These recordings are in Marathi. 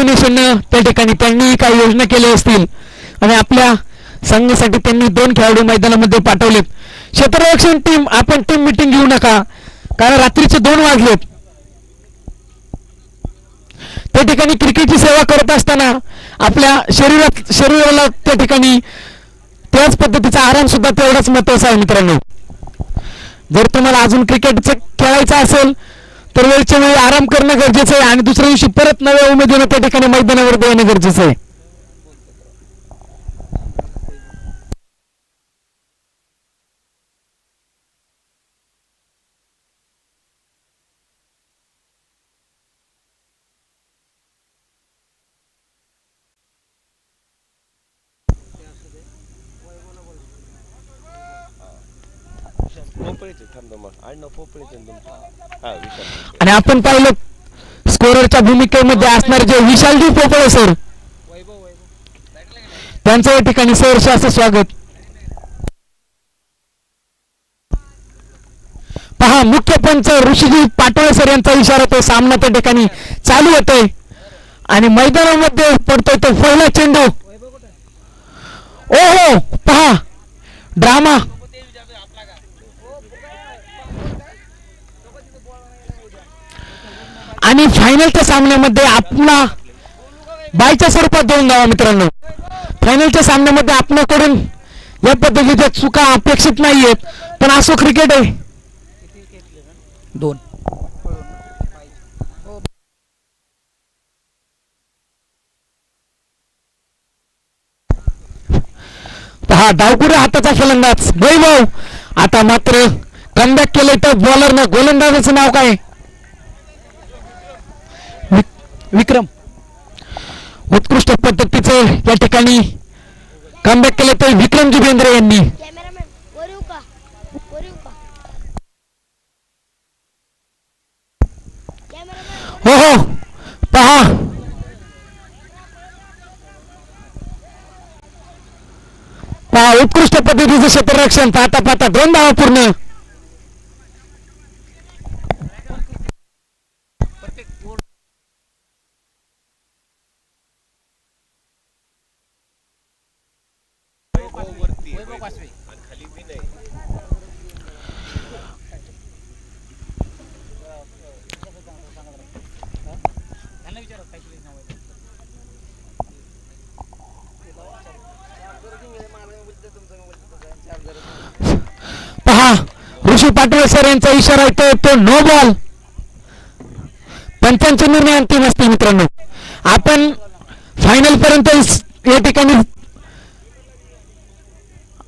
त्या ठिकाणी त्यांनी काही योजना केल्या असतील आणि आपल्या संघासाठी त्यांनी 2 खेळाडू मैदानामध्ये पाठवलेत. क्षेत्ररक्षण टीम, आपण टीम मीटिंग घेऊ नका, कारण रात्रीचे 2 वाजलेत. त्या ठिकाणी क्रिकेटची सेवा करत असताना आपल्या शरीराला त्या ठिकाणी त्याच पद्धतीचा आराम सुद्धा तेवढाच महत्त्वाचा आहे मित्रांनो. जर तुम्हाला अजून क्रिकेटचं खेळायचं असेल तर वेळच्या वेळी आराम करणं गरजेचं आहे आणि दुसऱ्या दिवशी परत नव्या उमेदीने त्या ठिकाणी मैदानावर देणं गरजेचं आहे. आणि आपण पाहिलं स्कोररच्या भूमिकेमध्ये असणारे जे विशालजी पोपळे सर, त्यांचं या ठिकाणी सहर्ष असं स्वागत. पहा, मुख्य पंच ऋषीजी पाटोळे सर यांचा इशारा, तो सामना त्या ठिकाणी चालू होतोय आणि मैदानामध्ये पडतोय तो पहिला चेंडू. ओहो, पहा ड्रामा. आणि फायनलच्या सामन्यामध्ये आपला बायच्या स्वरूपात 2 धावा मित्रांनो. फायनलच्या सामन्यामध्ये आपल्याकडून या पद्धतीच्या चुका अपेक्षित नाहीयेत, पण असो, क्रिकेट आहे. 2 पहा, डावपुरे हाताचा फलंदाज वैभव. आता मात्र कमबॅक केले तर बॉलरनं. गोलंदाजाचं नाव काय? विक्रम. उत्कृष्ट पद्धतीचं या ठिकाणी कमबॅक केले तर विक्रमजी बेंद्रे यांनी. हो हो, पहा पहा, उत्कृष्ट पद्धतीचं क्षेत्ररक्षण. पाहता पाहता 2 धावा पूर्ण. पहा, ऋषी पाटोळे सर यांचा इशारा येतो, तो नो बॉल. पंचांचे निर्णय अंतिम असतील मित्रांनो. आपण फायनल पर्यंत या ठिकाणी.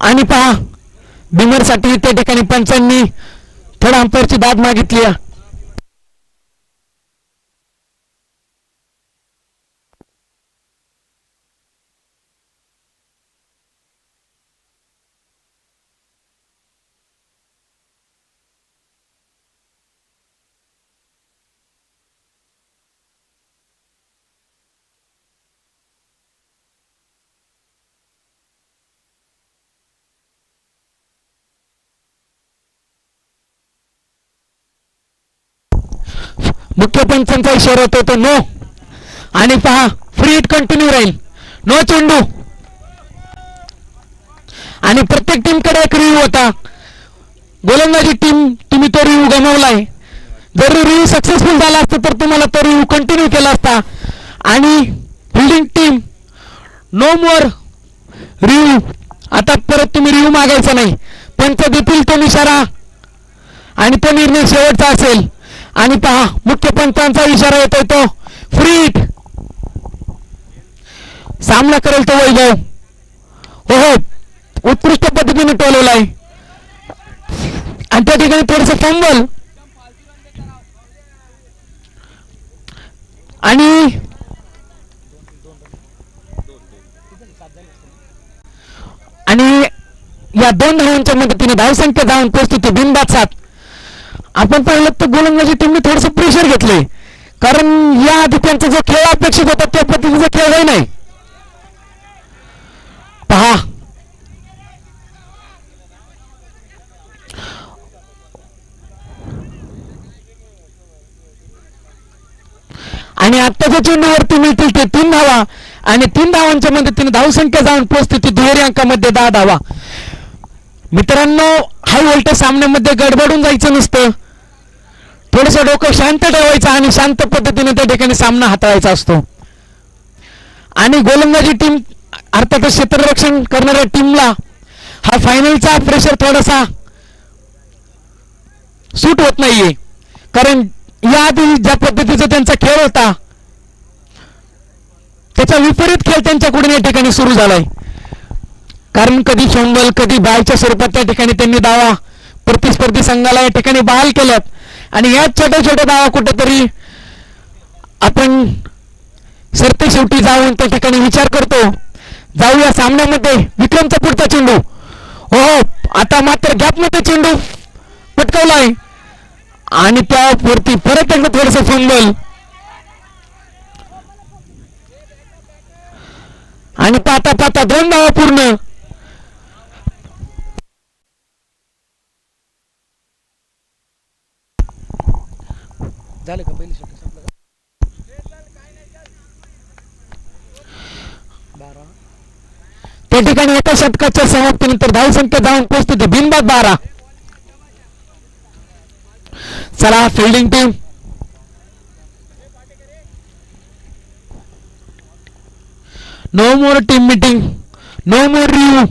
आणि पहा, बिमरसाठी त्या ठिकाणी पंचांनी थोडा अंपायरची दाद मागितली. मुख्य पंचांचा इशारा होतो तो नो. आणि पहा, फ्री हिट कंटिन्यू राहील. नो चेंडू. आणि प्रत्येक टीमकडे एक रिव्ह्यू होता. गोलंदाजी टीम, तुम्ही तो रिव्ह्यू गमावलाय. जर रिव्ह्यू सक्सेसफुल झाला असता तर तुम्हाला तो रिव्ह्यू कंटिन्यू केला असता. आणि फिल्डिंग टीम, नो मोर रिव्ह्यू. आता परत तुम्ही रिव्ह्यू मागायचा नाही. पंच देतील तो इशारा आणि तो निर्णय शेवटचा असेल. आणि पहा, मुख्य पंचांचा इशारा येतोय तो फ्री हिट. सामना करेल तो वैभव. हो हो, उत्कृष्ट पद्धतीने टोलवलाय आणि त्या ठिकाणी थोडस फंबल. आणि या 2 धावांच्या मदतीने धावसंख्या जाऊन पोहोचते बिनबाद 7. आपण पाहिलं तर गोलंदाजी टीमने थोडंसं प्रेशर घेतलंय, कारण या आधी त्यांचा जो खेळ अपेक्षित होता त्या पद्धतीचा खेळ नाही. पहा, आणि आत्ताच्या चेंडूवरती मिळतील पोहोचते 3 धावा आणि 3 धावांच्या मदतीने धावसंख्या जाऊन पोहोचते ती दुहेरी अंकामध्ये 10 धावा. मित्रांनो, हाय व्होल्टेज सामन्यामध्ये गडबडून जायचं नसतं. थोडंसं डोकं शांत ठेवायचं आणि शांत पद्धतीने त्या ठिकाणी सामना हाताळायचा असतो. आणि गोलंदाजी टीम अर्थातच क्षेत्ररक्षण करणाऱ्या टीमला हा फायनलचा प्रेशर थोडासा सूट होत नाहीये, कारण याआधी ज्या पद्धतीचा त्यांचा खेळ होता त्याचा विपरीत खेळ त्यांच्याकडून या ठिकाणी सुरू झालाय. कारण कधी शंबल कधी बायच्या स्वरूपात त्या ठिकाणी त्यांनी दावा प्रतिस्पर्धी संघाला या ठिकाणी बहाल केल्यात आणि याच छोट्या छोट्या दावा कुठेतरी आपण सरते शेवटी जाऊन त्या ठिकाणी विचार करतो. जाऊया सामन्यामध्ये. विक्रमचा पुढचा चेंडू, हो आता मात्र गॅपमध्ये चेंडू पटकावलाय आणि त्यावरती परत एकदा थोडंसं फंबल आणि पाहता पाहता 2 धावा पूर्ण. झालं का पहिली षटक संपलं? त्या ठिकाणी एका षटकाच्या समाप्तीनंतर धावसंख्या जाऊन पोहोचते ते बिनबाद 12. चला फिल्डिंग टीम, नो मोर टीम मीटिंग, नो मोर रिव्ह्यू.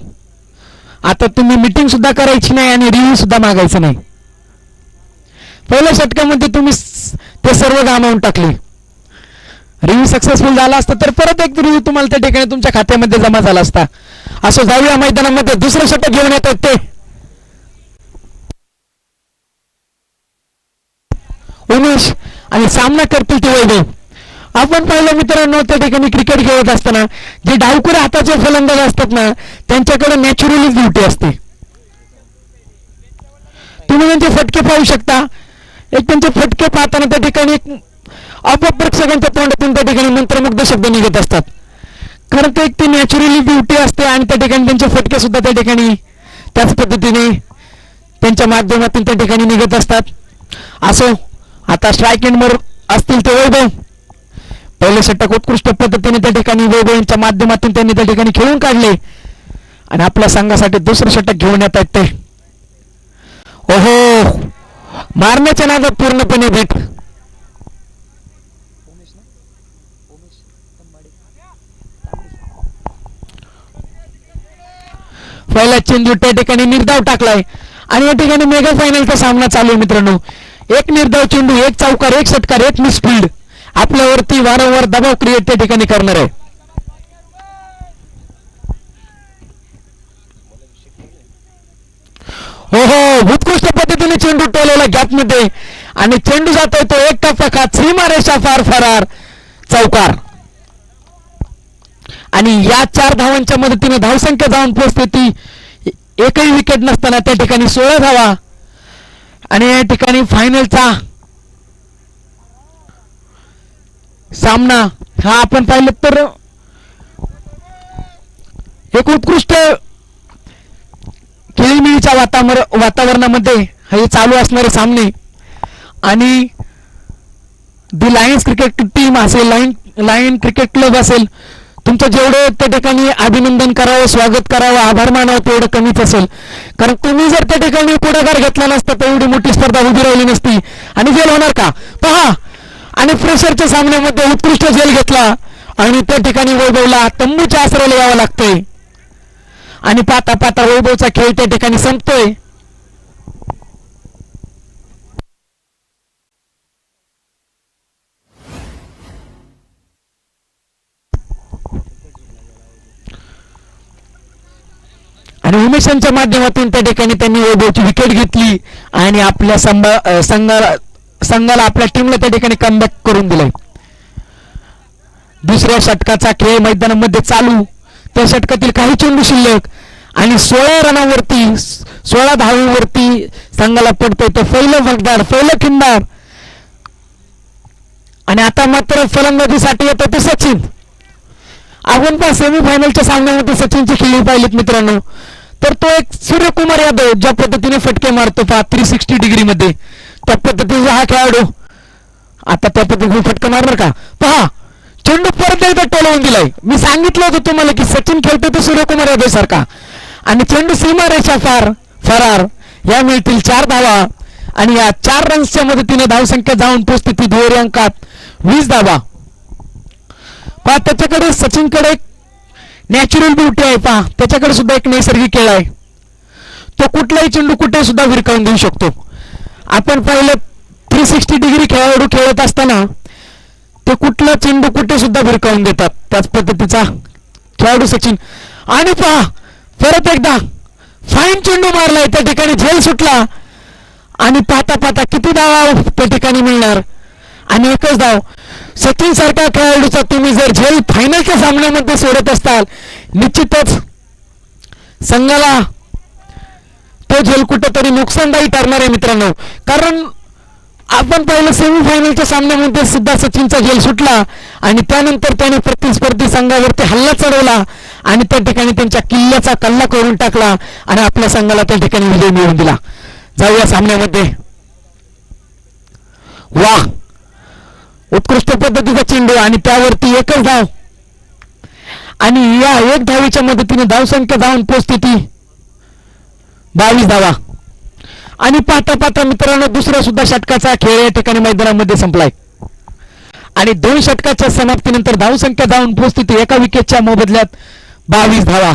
आता तुम्ही मीटिंग सुद्धा करायची नाही आणि रिव्ह्यू सुद्धा मागायचा नाही. पहिल्या षटकामध्ये तुम्ही ते सर्व गमावून टाकले. रिव्ह्यू सक्सेसफुल झाला असता तर परत एक रिव्ह्यू तुम्हाला त्या ठिकाणी तुमच्या खात्यामध्ये जमा झाला असता. असं जाऊया मैदानामध्ये. दुसरं षटक घेऊन येतात ते उमेश आणि सामना करतील ते वैभव. आपण पाहिलं मित्रांनो, त्या ठिकाणी क्रिकेट खेळत असताना जे डावकुरे हाताचे फलंदाज असतात ना त्यांच्याकडे नॅचरली ब्युटी असते. तुम्ही त्यांचे फटके पाहू शकता. एक त्यांचे फटके पाहताना त्या ठिकाणी आपोआप प्रेक्षकांच्या तोंडातून त्या ठिकाणी मंत्रमुग्ध शब्द निघत असतात, कारण ते एक ती नॅचरली ब्युटी असते आणि त्या ठिकाणी त्यांचे फटके सुद्धा त्या ठिकाणी त्याच पद्धतीने त्यांच्या माध्यमातून त्या ठिकाणी निघत असतात. असो, आता स्ट्राईक एंडवर असतील ते वैभव. पहिले षटक उत्कृष्ट पद्धतीने त्या ठिकाणी वैभव यांच्या माध्यमातून त्यांनी त्या ठिकाणी खेळून काढले आणि आपल्या संघासाठी दुसरं षटक घेऊन येत आहेत ते. ओहो, मारण्याच्या नादात पूर्णपणे भेट. पहिला चेंडू त्या ठिकाणी निर्धाव टाकलाय आणि या ठिकाणी मेगा फायनलचा सामना चालू आहे मित्रांनो. एक निर्धाव चेंडू, एक चौकार, एक षटकार, एक मिसफिल्ड आपल्यावरती वारंवार दबाव क्रिएट त्या ठिकाणी करणार आहे. हो हो, उत्कृष्ट पद्धतीने चेंडू टोलवला गॅपमध्ये आणि चेंडू जातोय तो एक टप्पा खात सीमारेषा फार फरार चौकार. आणि या 4 धावांच्या मदतीने धावसंख्या जाऊन पोहोचते ती एकही विकेट नसताना त्या ठिकाणी 16 धावा. आणि या ठिकाणी फायनलचा सामना हा आपण पाहिलं तर एक उत्कृष्ट खेळीमेळीच्या वातावरणामध्ये हे चालू असणारे सामने. आणि दी लायन्स क्रिकेट टीम असेल, लायन क्रिकेट क्लब असेल, तुमचं जेवढं त्या ठिकाणी अभिनंदन करावं, स्वागत करावं, आभार मानावं तेवढं कमीच असेल. कारण तुम्ही जर त्या ठिकाणी पुढाकार घेतला नसता तर एवढी मोठी स्पर्धा उभी राहिली नसती. आणि जेल होणार का पहा. आणि प्रेशरच्या सामन्यामध्ये उत्कृष्ट जेल घेतला आणि त्या ठिकाणी वैभवला तंबूच्या आसऱ्याला यावं लागतंय आणि पाता पाता वैभवचा खेळ त्या ठिकाणी संपतोय. आणि उमेशांच्या माध्यमातून त्या ठिकाणी त्यांनी वैभवची विकेट घेतली आणि आपल्या संघाला आपल्या टीमला त्या ठिकाणी कमबॅक करून दिलंय. दुसऱ्या षटकाचा खेळ मैदानामध्ये चालू. त्या षटकातील काही चेंडू शिल्लक आणि 16 रनावरती 16 धावांवरती संघाला पडतोय तो पहिलं फलंदाज, पहिलं खिंडार. आणि आता मात्र फलंदाजीसाठी येतो ते सचिन. आपण पण सेमीफायनलच्या सामन्यामध्ये सचिनची खेळी पाहिलीत मित्रांनो, तर तो एक सूर्यकुमार यादव ज्या पद्धतीने फटके मारतो पहा 360 डिग्री मध्ये, त्या पद्धतीचा हा खेळाडू आता त्या पद्धतीने फटका मारणार का पहा. चेंडू परत एकदा टोलवून दिलाय. मी सांगितलं होतं तुम्हाला की सचिन खेळतो तो सूर्यकुमार यादव सारखा, आणि चेंडू सीमारेषा फरार. या मिळतील 4 धावा, आणि या 4 रन्सच्या मदतीने धावसंख्या जाऊन पोहोचते ती दुहेरी अंकात 20 धावा. पहा त्याच्याकडे, सचिनकडे नॅचरल ब्युटी आहे. पहा त्याच्याकडे सुद्धा एक नैसर्गिक खेळ आहे. तो कुठलाही चेंडू कुठे सुद्धा विरकावून देऊ शकतो. आपण पाहिलं 360 डिग्री खेळाडू खेळत असताना ते कुठला चेंडू कुठे सुद्धा भिरकावून देतात. त्याच पद्धतीचा खेळाडू सचिन. आणि पहा परत एकदा फाईन चेंडू मारलाय, त्या ठिकाणी झेल सुटला, आणि पाहता पाहता किती धाव त्या ठिकाणी मिळणार, आणि एकच धाव. सचिन सारख्या खेळाडूचा तुम्ही जर झेल फायनलच्या सामन्यामध्ये सोडत असताल, निश्चितच संघाला तो झेल कुठेतरी नुकसानदायी ठरणार आहे मित्रांनो. कारण आपण पाहिलं सेमीफायनलच्या सामन्यामध्ये सुद्धा सचिनचा झेल सुटला, आणि त्यानंतर त्याने प्रतिस्पर्धी संघावरती हल्ला चढवला, आणि त्या ठिकाणी त्यांच्या किल्ल्याचा कल्ला करून टाकला, आणि आपल्या संघाला त्या ठिकाणी विजय मिळवून दिला. जाऊया सामन्यामध्ये. वाह, उत्कृष्ट पद्धतीचा चेंडू, आणि त्यावरती एकच धाव, आणि या 1 धावेच्या मदतीने धावसंख्या जाऊन पोहोचते ती 22 धावा. आणि पाहता पाहता मित्रांनो दुसऱ्या सुद्धा षटकाचा खेळ या ठिकाणी मैदानामध्ये संपलाय, आणि 2 षटकाच्या समाप्तीनंतर धावसंख्या जाऊन पोहोचते ती एका विकेटच्या मोबदल्यात 22 धावा.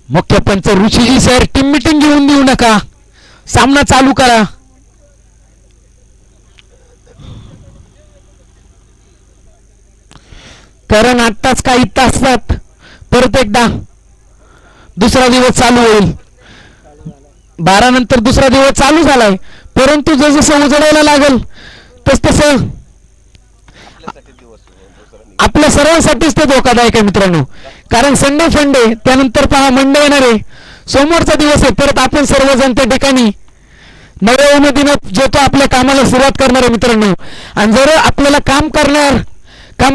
मुख्य पंच ऋषीजी सर, टीम मिटिंग घेऊन देऊ नका, सामना चालू करा. कारण आत्ताच काही तासात परत एकदा दुसरा दिवस चालू होईल. 12 नंतर दुसरा दिवस चालू झालाय, परंतु जसं उजडायला लागेल तसं आपल्या सर्वांसाठीच ते धोकादायक आहे मित्रांनो. कारण संडे फंडे, त्यानंतर पहा मंडे येणार आहे, सोमवारचा दिवस आहे, परत आपण सर्वजण त्या ठिकाणी नव्या उमेदीनं जो तो आपल्या कामाला सुरुवात करणार आहे मित्रांनो. आणि जर आपल्याला काम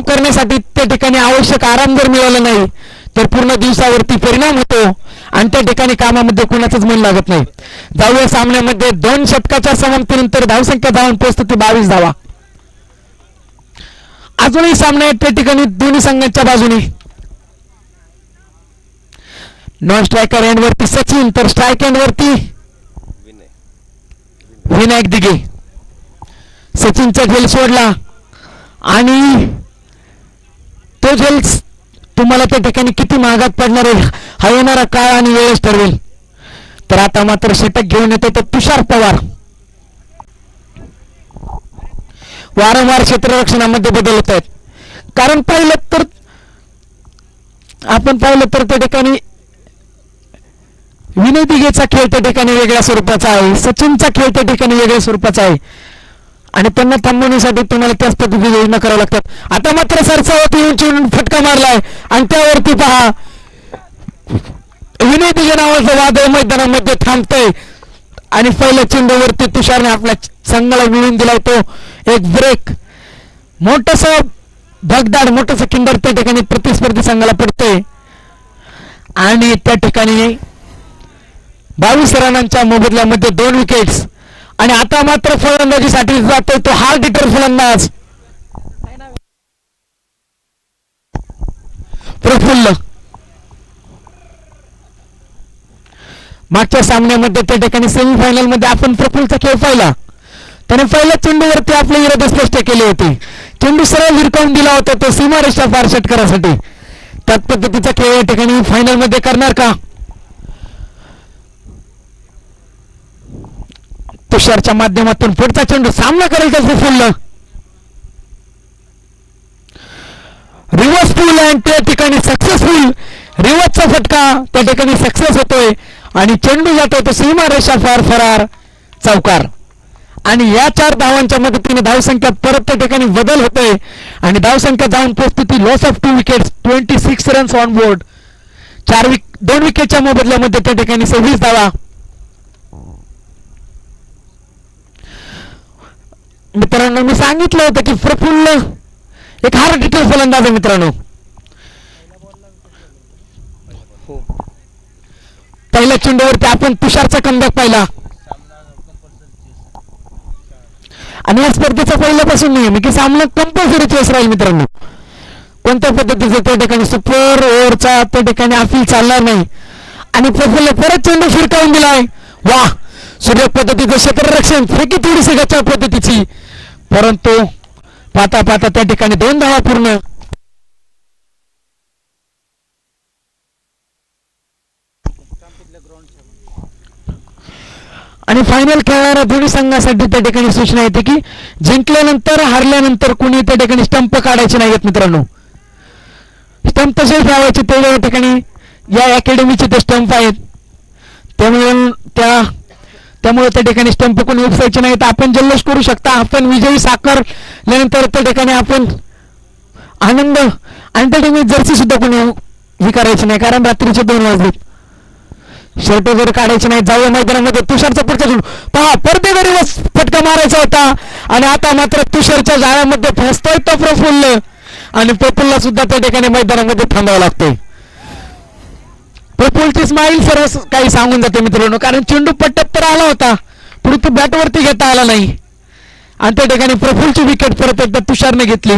करण्यासाठी त्या ठिकाणी आवश्यक आराम जर मिळाला नाही तर पूर्ण दिवसावरती परिणाम होतो, आणि त्या ठिकाणी कामामध्ये कोणाचंच मन लागत नाही. जाऊया सामन्यामध्ये. 2 षटकाच्या समाप्तीनंतर धावसंख्या जाऊन पोहोचते ती 22 धावा. अजूनही सामना त्या ठिकाणी दोन्ही संघांच्या बाजूने. नॉन स्ट्रायकर एंड वरती सचिन, तर स्ट्राईक एंड वरती विनायक दिघे. सचिनचा झेल सोडला, आणि तो झेल तुम्हाला त्या ठिकाणी किती महागात पडणार आहे हा येणारा काळ आणि वेळच ठरवेल. तर आता मात्र षटक घेऊन येतो तो तुषार पवार. वारंवार क्षेत्ररक्षणामध्ये बदल होत आहेत. कारण आपण पाहिलं तर त्या ठिकाणी विनय दिघेचा खेळ त्या ठिकाणी वेगळ्या स्वरूपाचा आहे, सचिनचा खेळ त्या ठिकाणी वेगळ्या स्वरूपाचा आहे, आणि त्यांना थांबवण्यासाठी तुम्हाला त्याच पद्धतीने योजना कराव्या लागतात. आता मात्र सरसावत येऊन फटका मारलाय, आणि त्यावरती पहा विनय दिघे नावाचं वादळ मैदानामध्ये थांबतंय, आणि पहिल्या चेंडूवरती तुषारने आपल्या संघाला मिळवून दिलाय तो एक ब्रेक. मोठस भगदाड, मोठस किंडर त्या ठिकाणी प्रतिस्पर्धी संघाला पडतंय, आणि त्या ठिकाणी 22 रनांच्या मोबदल्यामध्ये 2 विकेट्स. आणि आता मात्र फलंदाजीसाठी जातोय तो हार्ड हिटर फलंदाज प्रफुल्ल. मागच्या सामन्यामध्ये त्या ठिकाणी सेमीफायनल मध्ये आपण प्रफुल्लचा खेळ पाहिला. त्याने पहिल्या चेंडूवरती आपले इरादे स्पष्ट केले होते. चेंडू सरळ विरकावून दिला होता तो सीमारेषा पार षटकारासाठी. त्याच पद्धतीचा खेळ या ठिकाणी फायनल मध्ये करणार का? तुषारच्या माध्यमातून पुढचा चेंडू सामना करेल का प्रफुल्ल? रिव्हर्स पूल, आणि त्या ठिकाणी सक्सेसफुल रिव्हर्सचा फटका त्या ठिकाणी सक्सेस होतोय, आणि चेंडू जातोय तो सीमारेषा पार फरार चौकार. आणि या 4 धावांच्या मदतीने धावसंख्या परत त्या ठिकाणी बदल होतोय, आणि धावसंख्या जाऊन पोहोचते ती loss of 2 wickets, 26 runs on board. 2 विकेटच्या मोबदल्यामध्ये त्या ठिकाणी 26 धावा. मित्रांनो मी सांगितलं होतं की प्रफुल्ल एक हार्ड हिटर फलंदाज आहे मित्रांनो. पहिल्या चेंडूवरती आपण तुषारचा कमबॅक पाहिला. आणि या स्पर्धेचा पहिल्यापासून नियम आहे की सामना कंपल्सरी चेस राहील मित्रांनो. कोणत्या पद्धतीचं त्या ठिकाणी सुपर ओव्हरचा त्या ठिकाणी अपील चालणार नाही. आणि प्रफुल्ल परत चेंडू फिरकावून दिलाय. वा, सुरेख पद्धतीचं क्षेत्ररक्षण, फेकी थोडीशी गच्चा पद्धतीची, परंतु पाहता पाहता त्या ठिकाणी 2 धावा पूर्ण. आणि फायनल खेळणाऱ्या दोन्ही संघासाठी त्या ठिकाणी सूचना येते की जिंकल्यानंतर हारल्यानंतर कुणी त्या ठिकाणी स्टंप काढायचे नाहीत मित्रांनो. स्टंप तसेच ठेवायचे, तेवढ्या ठिकाणी या अकॅडमीचे ते स्टंप आहेत. त्यामुळे त्या ठिकाणी स्टंप कोणी उपसायचे नाहीत. आपण जल्लोष करू शकता, आपण विजयी साकारल्यानंतर त्या ठिकाणी आपण आनंद, आणि त्या ठिकाणी जर्सी सुद्धा कोणी ही करायची नाही, कारण रात्रीचे 2 वाजलेत. शर्ट वगैरे काढायचे नाही. जाऊया मैदानामध्ये. तुषारचा पुढचा चेंडू पहा, परदेवरी फटका मारायचा होता आणि आता मात्र तुषारच्या जाळ्यामध्ये फसतोय तो प्रफुल्ल, आणि प्रफुल्लला सुद्धा त्या ठिकाणी मैदानामध्ये थांबावं लागतंय. प्रफुल्लची स्माईल सर्व काही सांगून जाते मित्रांनो, कारण चेंडू पट्ट्यात तर आला होता परंतु बॅटवरती घेता आला नाही, आणि त्या ठिकाणी प्रफुल्लची विकेट परत एकदा तुषारने घेतली.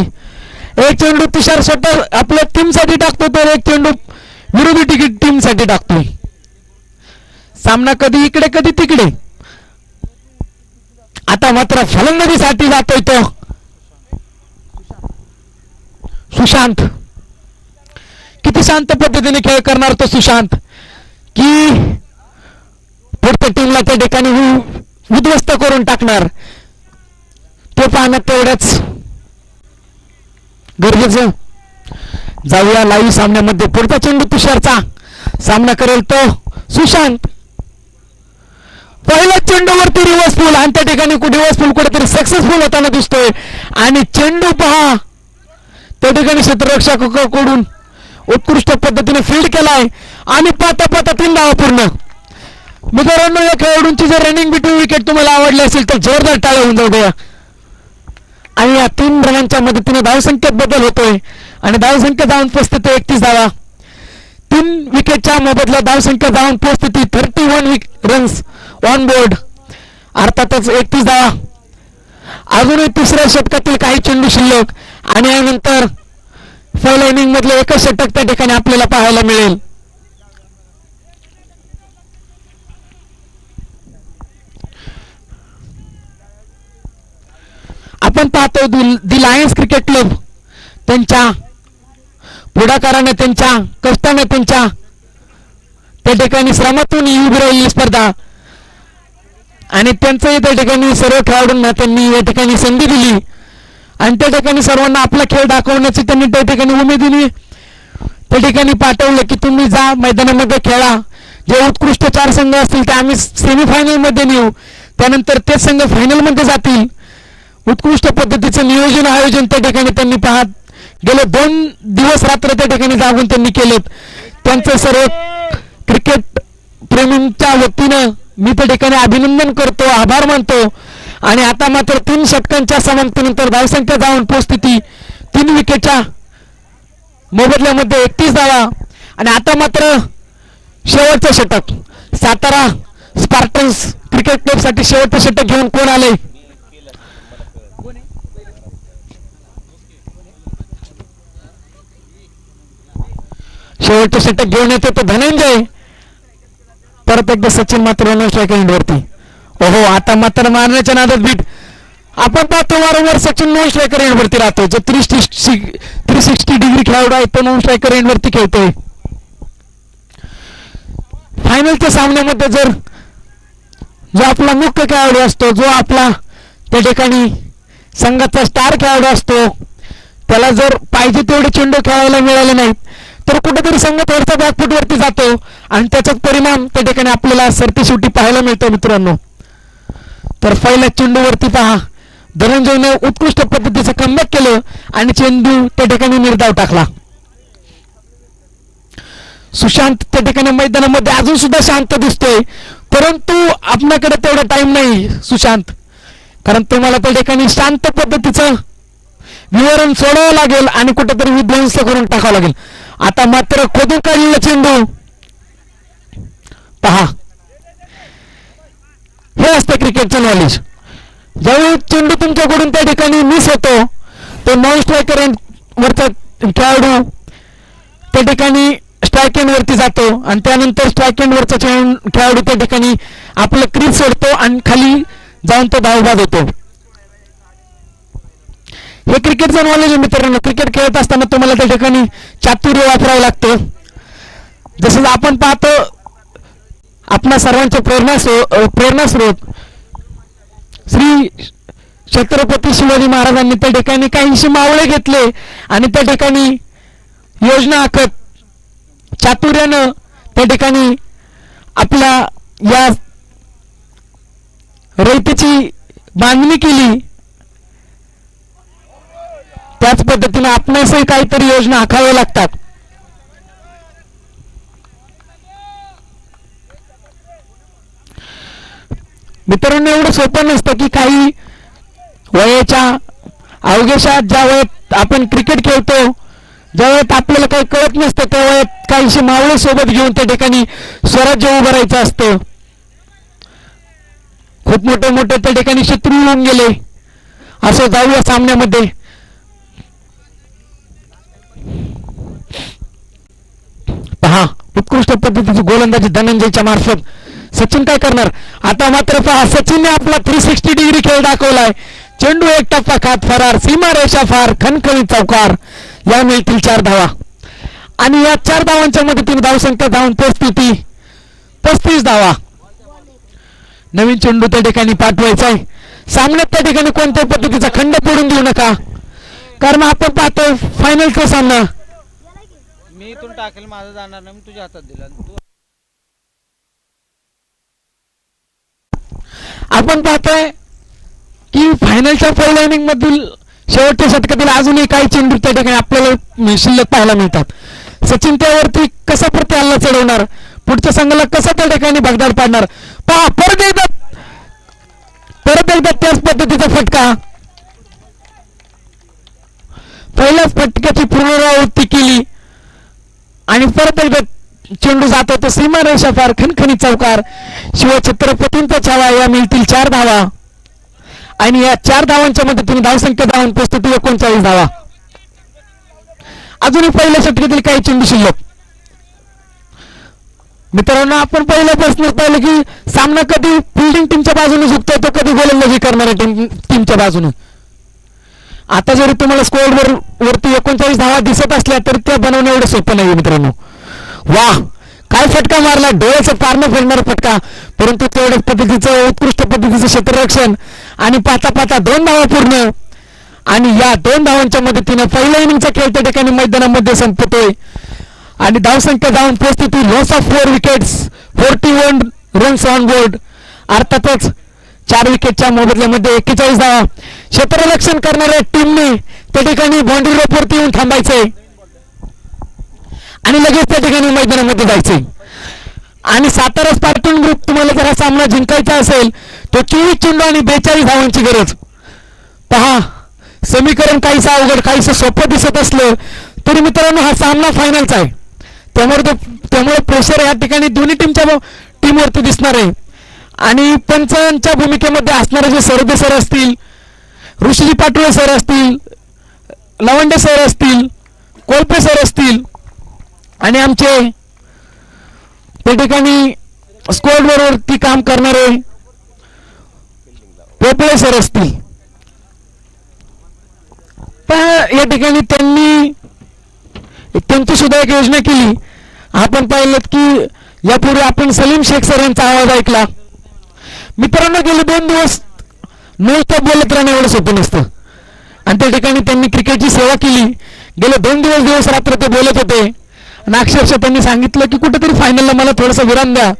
एक चेंडू तुषार स्वतः आपल्या टीमसाठी टाकतो, तर एक चेंडू विरोधी टीमसाठी टाकतोय. सामना कधी इकडे कधी तिकडे. आता मात्र फलंदाजीसाठी जातोय तो सुशांत. किती शांत पद्धतीने खेळ करणार तो सुशांत, की पुढच्या टीमला त्या ठिकाणी उद्ध्वस्त करून टाकणार, ते पाहणं तेवढंच गरजेचं. जाऊया लाईव्ह सामन्यामध्ये. पुढचा चेंडू तुषारचा, सामना करेल तो सुशांत. पहिल्या चेंडूवरती रिव्हर्स पूल, आणि त्या ठिकाणी रिव्हर्स पूल कुठेतरी सक्सेसफुल होताना दिसतोय. आणि चेंडू पहा, त्या ठिकाणी क्षेत्ररक्षकाकडून उत्कृष्ट पद्धतीने फील्ड केलाय, आणि पाता पाता 3 धावा पूर्ण. मित्रांनो, या खेळाडूंची जर रनिंग बिटवीन विकेट तुम्हाला आवडली असेल तर जोरदार टाळ्या होऊन जाऊ द्या. आणि या 3 रनांच्या मदतीने धावसंख्येत बदल होतोय, आणि धावसंख्या जाऊन पोहोचते ते 31 धावा. 3 विकेटच्या मोबदल्यात धावसंख्या जाऊन पोहोचते ती 31 रन्स ऑन बोर्ड, अर्थातच 31 धावा. अजूनही तिसऱ्या षटकातील काही चेंडू शिल्लक, आणि यानंतर पहिल्या इनिंग मधले एकच षटक त्या ठिकाणी आपल्याला पाहायला मिळेल. आपण पाहतो दी लायन्स क्रिकेट क्लब त्यांच्या पुढाकाराने, त्यांच्या कष्टाने, त्यांच्या त्या ठिकाणी श्रमातून उभी राहिलेली स्पर्धा, आणि त्यांचंही त्या ठिकाणी सर्व खेळाडूंना त्यांनी या ठिकाणी संधी दिली, आणि त्या ठिकाणी सर्वांना आपला खेळ दाखवण्याची त्यांनी त्या ठिकाणी उमेदीने त्या ठिकाणी पाठवलं की तुम्ही जा मैदानामध्ये खेळा. जे उत्कृष्ट 4 संघ असतील ते आम्ही सेमीफायनलमध्ये नेऊ, त्यानंतर ते संघ फायनलमध्ये जातील. उत्कृष्ट पद्धतीचं नियोजन आयोजन त्या ठिकाणी त्यांनी गेले 2 दिवस रात्र त्या ठिकाणी जागून त्यांनी केलेत. त्यांचं सर्व क्रिकेट प्रेमींच्या वतीनं मी त्या ठिकाणी अभिनंदन करतो, आभार मानतो. आणि आता मात्र 3 षटकांच्या समाप्तीनंतर धावसंख्या जाऊन पोहोचते ती 3 विकेटच्या मोबदल्यामध्ये 31 धावा. आणि आता मात्र शेवटचं षटक, सातारा स्पार्टन्स क्रिकेट क्लबसाठी शेवटचं षटक घेऊन कोण आले? शेवटचं षटक घेऊन येतो तो धनंजय. परत एकदा सचिन मात्र नो स्ट्रायकर एंडवरती. ओहो, आता मात्र मारण्याच्या नादात बीट. आपण पाहतो वारंवार सचिन नो स्ट्रायकर एंडवरती राहतो. जो 360 डिग्री खेळाडू आहे तो नो स्ट्रायकर एंडवरती खेळतोय. फायनलच्या सामन्यामध्ये जर जो आपला मुख्य खेळाडू असतो, जो आपला त्या ठिकाणी संघाचा स्टार खेळाडू असतो, त्याला जर पाहिजे तेवढे चेंडू खेळायला मिळाले नाहीत तर कुठेतरी संघ थोडासा बॅकफुटवरती जातो, आणि त्याचाच परिणाम त्या ठिकाणी आपल्याला सरतेशेवटी पाहायला मिळतो मित्रांनो. तर पहिल्या चेंडूवरती पहा, धनंजयने उत्कृष्ट पद्धतीचं कमबॅक केलं आणि चेंडू त्या ठिकाणी निर्धाव टाकला. सुशांत त्या ठिकाणी मैदानामध्ये अजून सुद्धा शांत दिसतोय, परंतु आपल्याकडे तेवढा टाइम नाही सुशांत, कारण तुम्हाला त्या ठिकाणी शांत पद्धतीचं विवरण सोडावं लागेल आणि कुठेतरी विध्वंस करून टाकावं लागेल. आता मात्र खोदून काढलेला चेंडू पहा, हे असतं क्रिकेटचं नॉलेज. ज्यावेळी चेंडू तुमच्याकडून त्या ठिकाणी मिस होतो, तो नॉन स्ट्रायकर वरचा खेळाडू त्या ठिकाणी स्ट्राईक एंड वरती जातो आणि त्यानंतर स्ट्राईक एंड वरचा खेळाडू त्या ठिकाणी आपलं क्रीज सोडतो आणि खाली जाऊन तो धावबाद होतो. हे क्रिकेटचं नॉलेज आहे मित्रांनो. क्रिकेट खेळत असताना तुम्हाला त्या ठिकाणी चातुर्य वापरावं लागतं. जसं आपण पाहतो, आपणा सर्वांचे प्रेरणास्रोत श्री छत्रपती शिवाजी महाराजांनी त्या ठिकाणी काहींशी मावळे घेतले आणि त्या ठिकाणी योजना आखत चातुर्यानं त्या ठिकाणी आपल्या या रयतेची बांधणी केली. त्याच पद्धतीने आपणासही काहीतरी योजना आखाव्या लागतात. मित्रांनो, एवढं सोपं नसतं की काही वयाच्या अवघ्या ज्या वयात आपण क्रिकेट खेळतो, ज्या वयात आपल्याला काही कळत नसतं, त्या वयात काहीशी मावळे सोबत घेऊन त्या ठिकाणी स्वराज्य उभं राहायचं असतं. खूप मोठे मोठे त्या ठिकाणी शत्रू होऊन गेले. असं जाऊया सामन्यामध्ये. पहा, उत्कृष्ट पद्धतीची गोलंदाजी धनंजयच्या मार्फत. सचिन काय करणार आता? मात्र पहा, सचिनने आपला 360 डिग्री खेळ दाखवलाय. चेंडू एक टप्पा खात फरार, सीमा रेषा फार, खणखणीत चौकार. या मिळतील 4 धावा आणि या 4 धावांच्या मदतीने धावसंख्या धावून पोहोचती 35 धावा. नवीन चेंडू त्या ठिकाणी पाठवायचा आहे. सामन्यात त्या ठिकाणी कोणत्या पद्धतीचा खंड पडून देऊ नका, कारण आपण पाहतोय फायनलचा सामना. मी इथून टाकेल, माझं जाणार नाही, मी तुझ्या हातात दिला. आपण पाहतोय की फायनलच्या पहिल्या इनिंग मधील शेवटच्या षटकातील अजूनही काही चेंडू त्या ठिकाणी आपल्याला शिल्लक पाहायला मिळतात. सचिन त्यावरती कसा प्रति हल्ला चढवणार, पुढच्या संघाला कसा त्या ठिकाणी भगदाड पाडणार. पहा, परत एकदा त्याच पद्धतीचा फटका. पहिल्याच फटक्याची पुनरावृत्ती केली आणि परत एकदा चेंडू जात होतो सीमा रेषा फार, खणखणी चौकार. शिवाय छत्रपतींचा छावा. या मिळतील 4 धावा आणि या 4 धावांच्या मदतीने धावसंख्या धावून पोहोचते 39 धावा. अजूनही पहिल्या षटकातील काही चेंडू शिल्लक. मित्रांनो, आपण पहिल्यापासूनच पाहिलं की सामना कधी फिल्डिंग टीमच्या बाजूने झुकतोय, तो कधी गोलंदाजी करणाऱ्या टीमच्या बाजूने. आता जरी तुम्हाला स्कोअर वरती 39 धावा दिसत असल्या तरी त्या बनवणं एवढं सोपं नाही मित्रांनो. वाह, काय फटका मारला, डोळ्याचं पारणं फेडणारा फटका. परंतु तेवढ्याच पद्धतीचं उत्कृष्ट पद्धतीचं क्षेत्ररक्षण आणि पाहता पाहता 2 धावा पूर्ण. आणि या 2 धावांच्या मदतीने पहिल्या इनिंगचा खेळ त्या ठिकाणी मैदानामध्ये संपतोय आणि धावसंख्या धावून पोहोचते loss of 4 wickets, 41 runs on board. अर्थातच 4 विकेटच्या मोबदल्यामध्ये 41 धावा. क्षेत्ररक्षण करणाऱ्या टीमने त्या ठिकाणी बाउंड्री रोपवरती येऊन थांबायचंय आणि लगेच त्या ठिकाणी मैदानामध्ये जायचंय. आणि सातारा स्पार्टन ग्रुप तुम्हाला जर हा सामना जिंकायचा असेल तो 24 चेंडू आणि 42 धावांची गरज. पहा, समीकरण काहीसं अवघड काहीसं सोपं दिसत असलं तरी मित्रांनो हा सामना फायनलचा आहे. त्यामुळे प्रेशर या ठिकाणी दोन्ही टीमवरती दिसणार आहे. आणि पंचांच्या भूमिकेमध्ये असणारे जे सरदे सर असतील, ऋषीजी पाटोळे सर असतील, लवंडे सर असतील, कोल्पे सर असतील आणि आमचे त्या ठिकाणी स्क्वॉड वरती काम करणारे पोपळे सर असतील, पण या ठिकाणी त्यांची सुद्धा एक योजना केली. आपण पाहिलं की यापूर्वी आपण सलीम शेख सर यांचा आवाज ऐकला. मित्रांनो, गेले 2 दिवस नॉनस्टॉप बोलत राहणं एवढं सोपं नसतं आणि त्या ठिकाणी त्यांनी क्रिकेटची सेवा केली. गेले 2 दिवस रात्र ते बोलत होते आणि अक्षरशः त्यांनी सांगितलं की कुठेतरी फायनलला मला थोडंसं विराम द्या,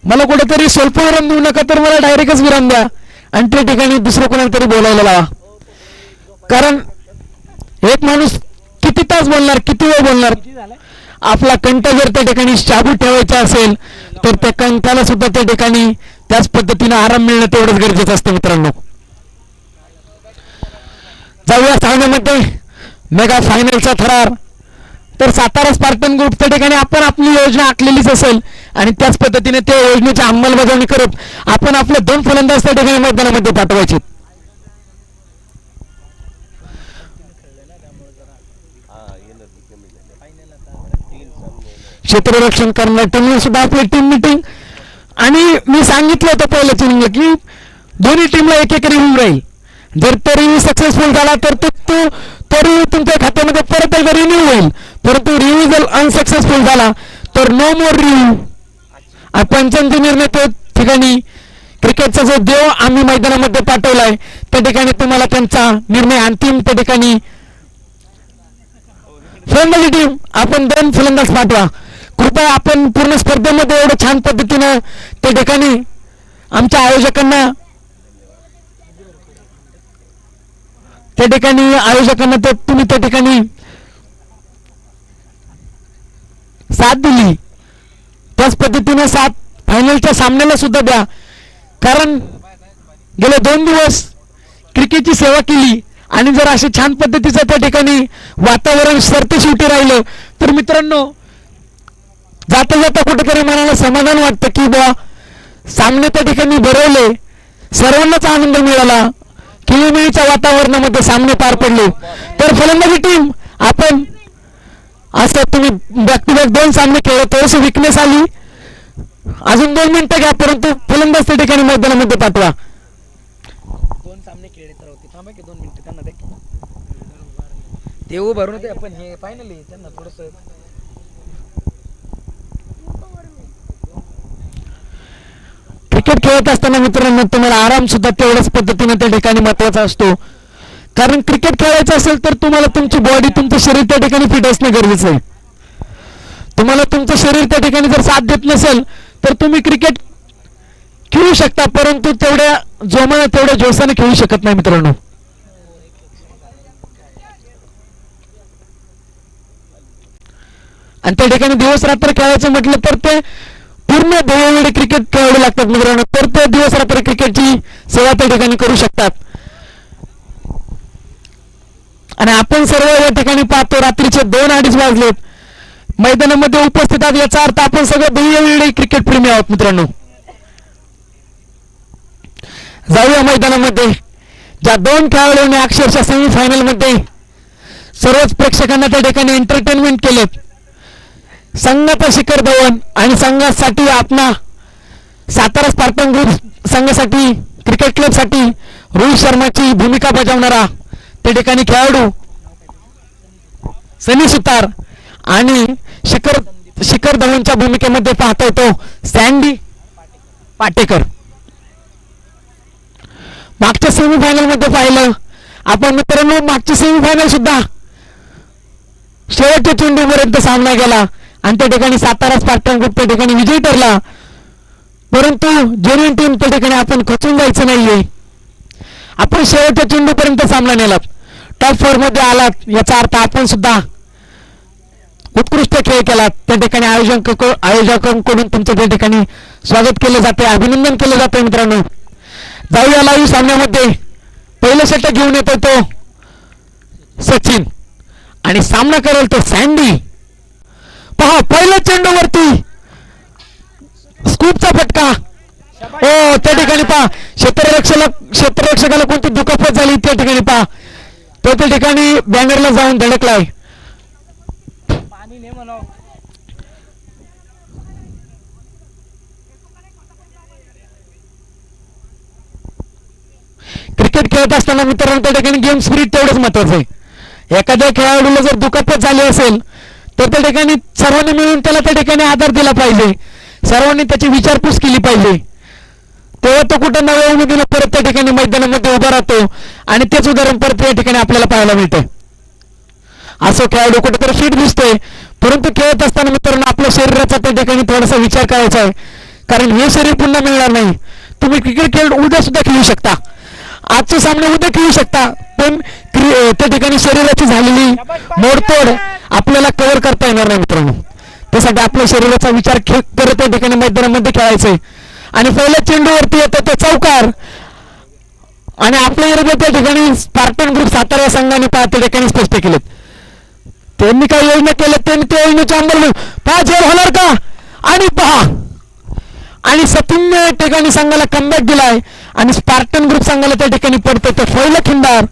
मला कुठेतरी स्वल्प विराम देऊ नका, तर मला डायरेक्टच विराम द्या आणि त्या ठिकाणी दुसरं कोणाला तरी बोलायला लावा. कारण एक माणूस किती तास बोलणार, किती वेळ बोलणार. आपला कंठ जर त्या ठिकाणी शाबूत ठेवायचा असेल तर त्या कंठाला सुद्धा त्या ठिकाणी त्याच पद्धतीने आराम मिळणं तेवढंच गरजेचं असतं मित्रांनो. जाऊया सामन्यामध्ये मेगा फायनलचा थरार तर सातारा स्पार्टन ग्रुप त्या ठिकाणी आपण आपली योजना आखलेलीच असेल आणि त्याच पद्धतीने त्या योजनेची अंमलबजावणी करत आपण आपले 2 फलंदाज त्या ठिकाणी मैदानामध्ये पाठवायचे. क्षेत्ररक्षण करणाऱ्या टीमने सुद्धा आपली टीम मिटिंग आणि मी सांगितलं होतं पहिल्या टीमला की दोन्ही टीमला एक रिव्ह्यू राहील. जर तो रिव्ह्यू सक्सेसफुल झाला तर तो रिव्ह्यू तुमच्या खात्यामध्ये परत एकदा रिन्यू होईल. परंतु रिव्ह्यू जर अनसक्सेसफुल झाला तर नो मोर रिव्ह्यू. पंचांचे निर्णय त्या ठिकाणी क्रिकेटचा जो देव आम्ही मैदानामध्ये पाठवलाय त्या ठिकाणी तुम्हाला त्यांचा निर्णय अंतिम त्या ठिकाणी फलंदाजी टीम आपण 2 फलंदाज पाठवा. कृपया आपण पूर्ण स्पर्धेमध्ये एवढं छान पद्धतीनं त्या ठिकाणी आमच्या आयोजकांना तुम्ही त्या ठिकाणी साथ दिली त्याच पद्धतीने साथ फायनलच्या सामन्याला सुद्धा द्या. कारण गेले 2 दिवस क्रिकेटची सेवा केली आणि जर असे छान पद्धतीचं त्या ठिकाणी वातावरण सरतेशेवटी राहिलं तर मित्रांनो जाता जाता कुठेतरी मनाला समाधान वाटतं की बुवा सामने त्या ठिकाणी भरवले, सर्वांनाच आनंद मिळाला, खेळीमेळीच्या वातावरणामध्ये सामने पार पडले. तर फलंदाजी टीम आपण असं तुम्ही बॅक टू बॅक 2 सामने खेळले थोडस विकनेस आली, अजून 2 मिनिटं घ्या परंतु फलंदाज त्या ठिकाणी मैदानामध्ये पाठवा. 2 सामने खेळले तर होते थांबा की 2 मिनिटं त्यांना दे ते उभारून होते आपण हे फायनली त्यांना थोडस क्रिकेट खेळत असताना मित्रांनो तुम्हाला आराम सुद्धा तेवढ्याच पद्धतीने त्या ठिकाणी महत्वाचा असतो. कारण क्रिकेट खेळायचं असेल तर तुम्हाला तुमची बॉडी तुमचं शरीर त्या ठिकाणी फिट असणं गरजेचं आहे. तुम्हाला तुमचं शरीर त्या ठिकाणी जर साथ देत नसेल तर तुम्ही क्रिकेट खेळू शकता परंतु तेवढ्या जोमाने तेवढ्या जोशाने खेळू शकत नाही मित्रांनो. आणि त्या ठिकाणी दिवस रात्र खेळायचं म्हटलं तर ते पूर्ण ध्येयवेळी क्रिकेट खेळावे लागतात मित्रांनो. तर ते दिवस रात्र क्रिकेटची सेवा त्या ठिकाणी करू शकतात. आणि आपण सर्व या ठिकाणी पाहतो रात्रीचे 2-2:30 वाजलेत मैदानामध्ये उपस्थित आहात याचा अर्थ आपण सगळे ध्येयवेळी क्रिकेट प्रेमी आहोत मित्रांनो. जाऊया मैदानामध्ये ज्या 2 खेळाडूंनी अक्षरशः सेमीफायनल मध्ये सर्वच प्रेक्षकांना त्या ठिकाणी एंटरटेनमेंट केलेत. संघाचा शिखर धवन आणि संघासाठी आपला सातारा स्पार्टन ग्रुप संघासाठी क्रिकेट क्लब साठी रोहित शर्माची भूमिका बजावणारा त्या ठिकाणी खेळाडू सनी सुतार आणि शिखर धवनच्या भूमिकेमध्ये पाहता येतो सॅन्डी पाटेकर. मागच्या सेमीफायनल मध्ये पाहिलं आपण मित्रांनो मागच्या सेमीफायनल सुद्धा शेवटच्या चेंडूपर्यंत सामना गेला आणि त्या ठिकाणी सातारा स्पार्टन ग्रुप त्या ठिकाणी विजयी ठरला. परंतु जेन्युइन टीम त्या ठिकाणी आपण खचून जायचं नाहीये. आपण शेवटच्या चेंडूपर्यंत सामना नेलात, टॉप 4 मध्ये आलात याचा अर्थ आपण सुद्धा उत्कृष्ट खेळ केला. त्या ठिकाणी आयोजकांकडून तुमचं त्या ठिकाणी स्वागत केलं जाते, अभिनंदन केलं जाते मित्रांनो. जाऊया लाईव्ह सामन्यामध्ये. पहिलं षटक घेऊन येतो तो सचिन आणि सामना करेल तो सॅन्डी. पहा पहिल्या चेंडूवरती स्कूपचा फटका. ओ त्या ठिकाणी पहा क्षेत्ररक्षकाला कोणती दुखापत झाली त्या ठिकाणी पहा तो त्या ठिकाणी बॅनरला जाऊन धडकलाय. क्रिकेट खेळत असताना मित्रांनो त्या ठिकाणी गेम स्पिरिट तेवढंच महत्वाचं आहे. एखाद्या खेळाडूला जर दुखापत झाली असेल तर त्या ठिकाणी सर्वांनी मिळून त्याला त्या ठिकाणी आधार दिला पाहिजे, सर्वांनी त्याची विचारपूस केली पाहिजे. तेव्हा तो कुठं नव्या उमेदीला परत त्या ठिकाणी मैदानामध्ये उभा राहतो आणि तेच उदाहरण परत या ठिकाणी आपल्याला पाहायला मिळतं. असं खेळाडू कुठेतरी फिट दिसतोय परंतु खेळत असताना मित्रांनो आपल्या शरीराचा त्या ठिकाणी थोडासा विचार करायचा आहे. कारण हे शरीर पुन्हा मिळणार नाही. तुम्ही क्रिकेट खेळ उद्या सुद्धा खेळू शकता, आजचे सामने उद्या खेळू शकता, पण त्या ठिकाणी शरीराची झालेली मोडतोड आपल्याला कव्हर करता येणार नाही मित्रांनो. त्यासाठी आपल्या शरीराचा विचार करत त्या ठिकाणी मैदानामध्ये खेळायचंय. आणि पहिल्या चेंडूवरती येतो तो चौकार आणि आपल्या विरोधात त्या ठिकाणी स्पार्टन ग्रुप सातारा संघाने त्या ठिकाणी स्पष्ट केलेत. त्यांनी काय योजना केल्या त्यांनी त्या योजनेची अंमलबजावणी पहा झेल होणार का आणि पहा आणि सतींनी या ठिकाणी संघाला कमबॅक दिलाय आणि स्पार्टन ग्रुप संघाला त्या ठिकाणी पडतोय तर पहिला खिंडार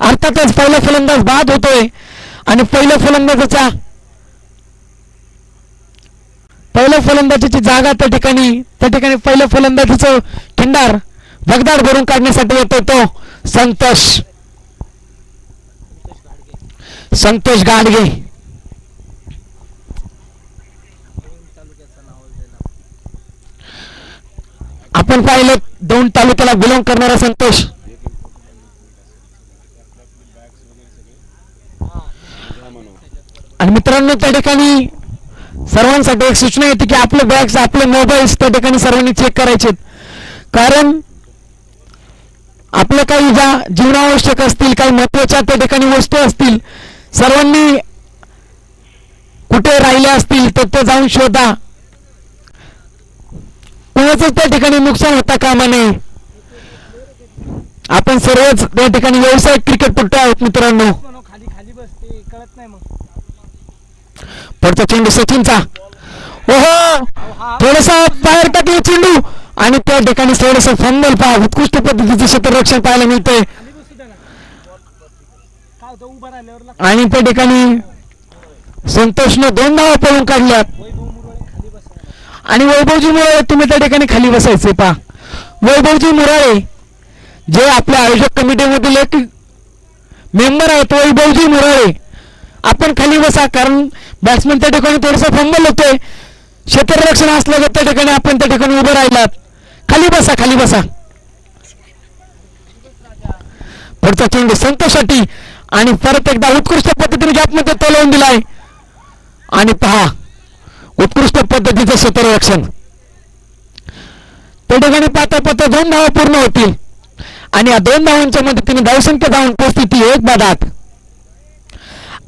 अर्थातच पहिला फलंदाज बाद होतोय आणि पहिल्या फलंदाजाची जागा त्या ठिकाणी पहिल्या फलंदाजीचं खिंडार भगदाड भरून काढण्यासाठी येतोय तो संतोष गाडगे. आपण पाहिलं दौंड तालुक्याला बिलॉंग करणारा संतोष. आणि मित्रांनो त्या ठिकाणी सर्वांसाठी एक सूचना येते की आपले बॅग्स आपले मोबाईल्स त्या ठिकाणी सर्वांनी चेक करायचे कारण आपल्या काही ज्या जीवनावश्यक असतील काही महत्वाच्या त्या ठिकाणी वस्तू असतील सर्वांनी कुठे राहिल्या असतील तर ते जाऊन शोधा. कोणाचंच त्या ठिकाणी नुकसान होता कामा नये. आपण सर्वच त्या ठिकाणी व्यावसायिक क्रिकेटपटू आहोत मित्रांनो. खाली खाली बसते कळत नाही मग. पुढचा चेंडू सचिनचा. ओहो थोडासा बाहेर टाकला चेंडू आणि त्या ठिकाणी थोडस फंबल पहा उत्कृष्ट पद्धतीचं क्षेत्ररक्षण पाहायला मिळतंय आणि त्या ठिकाणी संतोषनं 2 धावा पळून काढल्यात आणि वैभवजी मुराळे तुम्ही त्या ठिकाणी खाली बसायचे पहा. वैभवजी मुराळे जे आपल्या आयोजक कमिटीमधील एक मेंबर आहेत वैभवजी मुराळे आपण खाली बसा कारण बॅट्समन त्या ठिकाणी थोडंसं फंबल होतोय क्षेत्ररक्षण असलं तर त्या ठिकाणी आपण त्या ठिकाणी उभं राहिलात. खाली बसा. पुढचा चेंडू संतोषसाठी आणि परत एकदा उत्कृष्ट पद्धतीने गॅपमध्ये तो लावून दिलाय आणि पहा उत्कृष्ट पद्धतीचं क्षेत्ररक्षण. त्या ठिकाणी पाहता 2 धावा पूर्ण होतील आणि या 2 धावांच्या मदतीने धावसंख्या धावून पोहोचती 1-8.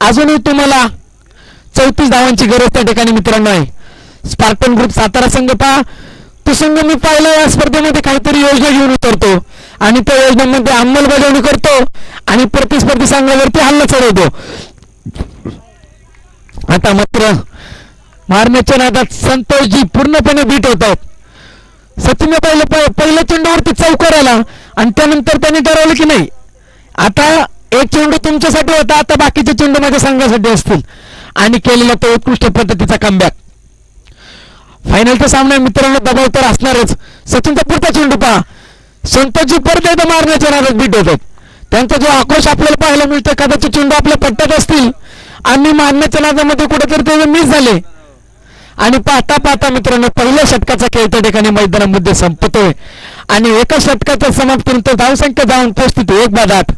अजूनही तुम्हाला 34 धावांची गरज त्या ठिकाणी मित्रांनो आहे. स्पार्टन ग्रुप सातारा संघ पहा तो संघ मी पाहिला या स्पर्धेमध्ये काहीतरी योजना घेऊन उतरतो आणि त्या योजनेमध्ये अंमलबजावणी करतो आणि प्रतिस्पर्धी संघावरती हल्ला चढवतो. आता मात्र मारण्याच्या नादात संतोषजी पूर्णपणे बीट होतात. सचिनने पहिल्या चेंडूवरती चौकार आला आणि त्यानंतर त्यांनी ठरवलं की नाही आता एक चेंडू तुमच्यासाठी होता आता बाकीचे चेंडू माझ्या संघासाठी असतील आणि केलेला तो उत्कृष्ट पद्धतीचा कमबॅक. फायनलचा सामना मित्रांनो दबाव तर असणारच. सचिनचा पुढचा चेंडू पहा संतोषजी परत एकदा मारण्याच्या नादात बीट होतात. त्यांचा जो आक्रोश आपल्याला पाहायला मिळतो कदाचित चेंडू आपल्या पट्ट्यात असतील आणि मारण्याच्या नादामध्ये कुठेतरी ते मिस झाले आणि पाहता मित्रांनो पहिल्या षटकाचा खेळ त्या ठिकाणी मैदानामध्ये संपतोय आणि एका षटकाच्या समाप्तीनंतर धावसंख्या जाऊन पोहोचते 1-8.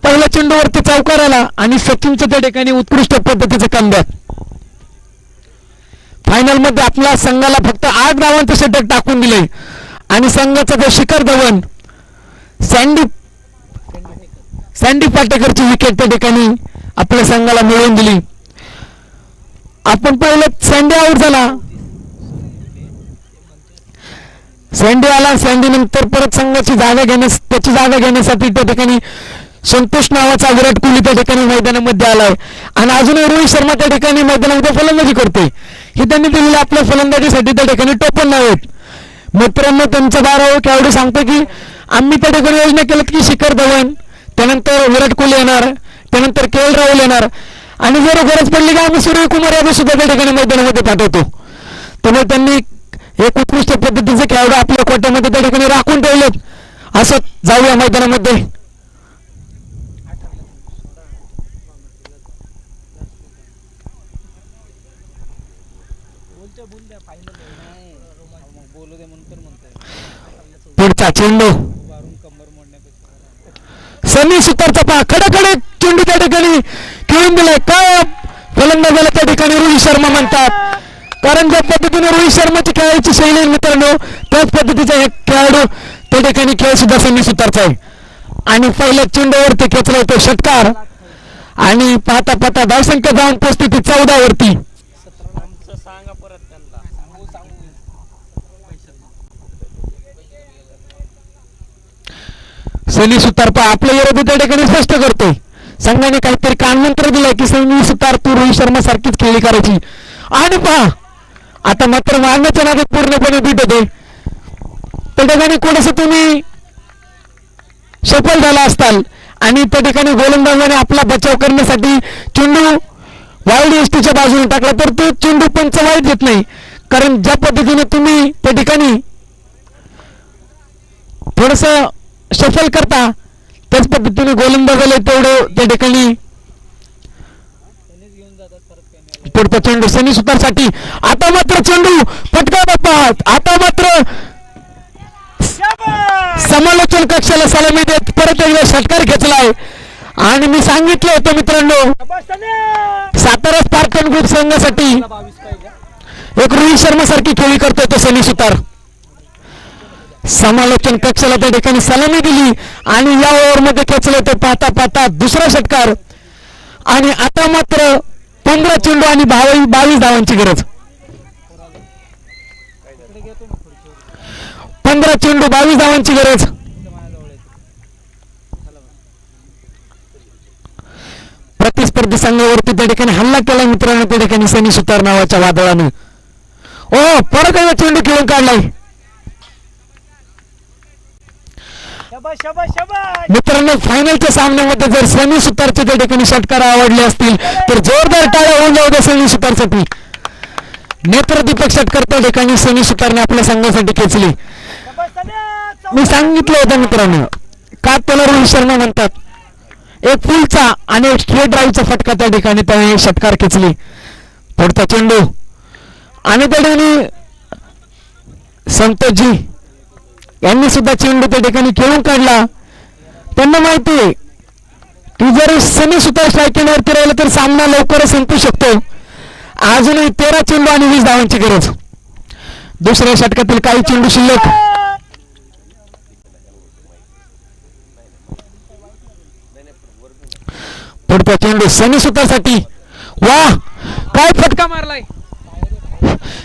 पहिल्या चेंडूवरती चौकार आला आणि सचिनचं त्या ठिकाणी उत्कृष्ट पद्धतीचं कमबॅक. फायनल मध्ये आपल्या संघाला फक्त 8 धावांचं षटक टाकून दिले आणि संघाचा जो शिखर धवन सँडी पाटेकरची विकेट त्या ठिकाणी आपल्या संघाला मिळवून दिली. आपण पाहिलं सँडी आउट झाला. सँडी आला सँडी नंतर परत संघाची त्याची जागा घेण्यासाठी त्या ठिकाणी संतोष नावाचा विराट कोहली त्या ठिकाणी मैदानामध्ये आलाय आणि अजूनही रोहित शर्मा त्या ठिकाणी मैदानामध्ये फलंदाजी करतोय. हे त्यांनी दिलेल्या आपल्या फलंदाजीसाठी त्या ठिकाणी टोपण नावेत. मित्रांनो त्यांचा 12वा खेळाडू सांगतो की आम्ही त्या ठिकाणी योजना केलं की शिखर धवन त्यानंतर विराट कोहली येणार त्यानंतर KL राहुल येणार आणि जर गरज पडली की आम्ही सूर्यकुमार यादव सुद्धा त्या ठिकाणी मैदानामध्ये पाठवतो. त्यामुळे त्यांनी एक उत्कृष्ट पद्धतीचे खेळाडू आपल्या कोट्यामध्ये त्या ठिकाणी राखून ठेवलेत. असं जाऊया मैदानामध्ये. पुढचा चेंडू सनी सुतारचा पहा खडाखडे चेंडू त्या ठिकाणी खेळून दिलाय. काय फलंदाजाला त्या ठिकाणी रोहित शर्मा म्हणतात कारण ज्या पद्धतीने रोहित शर्माची खेळायची शैली मित्रांनो त्याच पद्धतीचा एक खेळाडू त्या ठिकाणी खेळ सुद्धा सनी सुतारचा आहे आणि पहिल्या चेंडूवरती खेचला होतो षटकार आणि पाहता धावसंख्या जाऊन पोहोचते ती 14 वरती. सनी सुतार पहा आपल्या विरोधी त्या ठिकाणी स्पष्ट करतोय संघाने काहीतरी कानमंत्र दिलाय की सनी सुतार तू रोहित शर्मा सारखीच खेळी करायची. आणि पहा आता मात्र मारण्याच्या नादात पूर्णपणे बीट होते. त्या ठिकाणी कोणस तुम्ही सफल झाला असताल आणि त्या ठिकाणी गोलंदाजाने आपला बचाव करण्यासाठी चेंडू वाईड एसटीच्या बाजूने टाकला तर तो चेंडू पंच वाईट देत नाही. कारण ज्या पद्धतीने तुम्ही त्या ठिकाणी थोडस सफल करता त्याच पद्धतीने गोलंदाजाला तेवढं त्या ठिकाणी पुढचा चेंडू सनी सुतारसाठी. आता मात्र चेंडू फटका बाप्पा. आता मात्र समालोचन कक्षाला सलामी देत परत एकदा षटकार घेतलाय. आणि मी सांगितलं होतं मित्रांनो सातारा स्पार्टन ग्रुप संघासाठी एक रोहित शर्मा सारखी खेळी करतोय तो सनी सुतार. समालोचन कक्षाला त्या ठिकाणी सलामी दिली आणि या ओव्हरमध्ये खेचलं ते पाहता पाहता दुसरा षटकार. आणि आता मात्र 15 चेंडू आणि 22 धावांची गरज. 15 चेंडू 22 धावांची गरज. प्रतिस्पर्धी संघावरती त्या ठिकाणी हल्ला केला मित्रांनो त्या ठिकाणी सनी सुतार नावाच्या वादळानं. ओ परत एकदा चेंडू खेळून काढलाय मित्रांनो. फायनलच्या सामन्यामध्ये जर सनी सुतारचे त्या ठिकाणी षटकार आवडले असतील तर जोरदार टाळ्या होऊन जाऊ द्या सनी सुतारसाठी. नेत्रदीपक षटकार त्या ठिकाणी सनी सुतारने आपल्या संघासाठी खेचले. मी सांगितलं होतं मित्रांनो का त्याला रोहित शर्मा म्हणतात. एक फुलचा आणि एक स्ट्रेट ड्राईव्हचा फटका त्या ठिकाणी त्याने षटकार खेचले. पुढचा चेंडू आणि त्या ठिकाणी संतोषजी यांनी सुद्धा चेंडू त्या ठिकाणी खेळून काढला. त्यांना माहिती आहे की जर सनी सुतार स्ट्रायकिंगवरती राहिलं तर सामना लवकरच संपू शकतो. अजूनही 13 चेंडू आणि 20 धावांची गरज. दुसऱ्या षटकातील काही चेंडू शिल्लक. पुढचा चेंडू सनी सुतारसाठी. वा काय फटका मारलाय.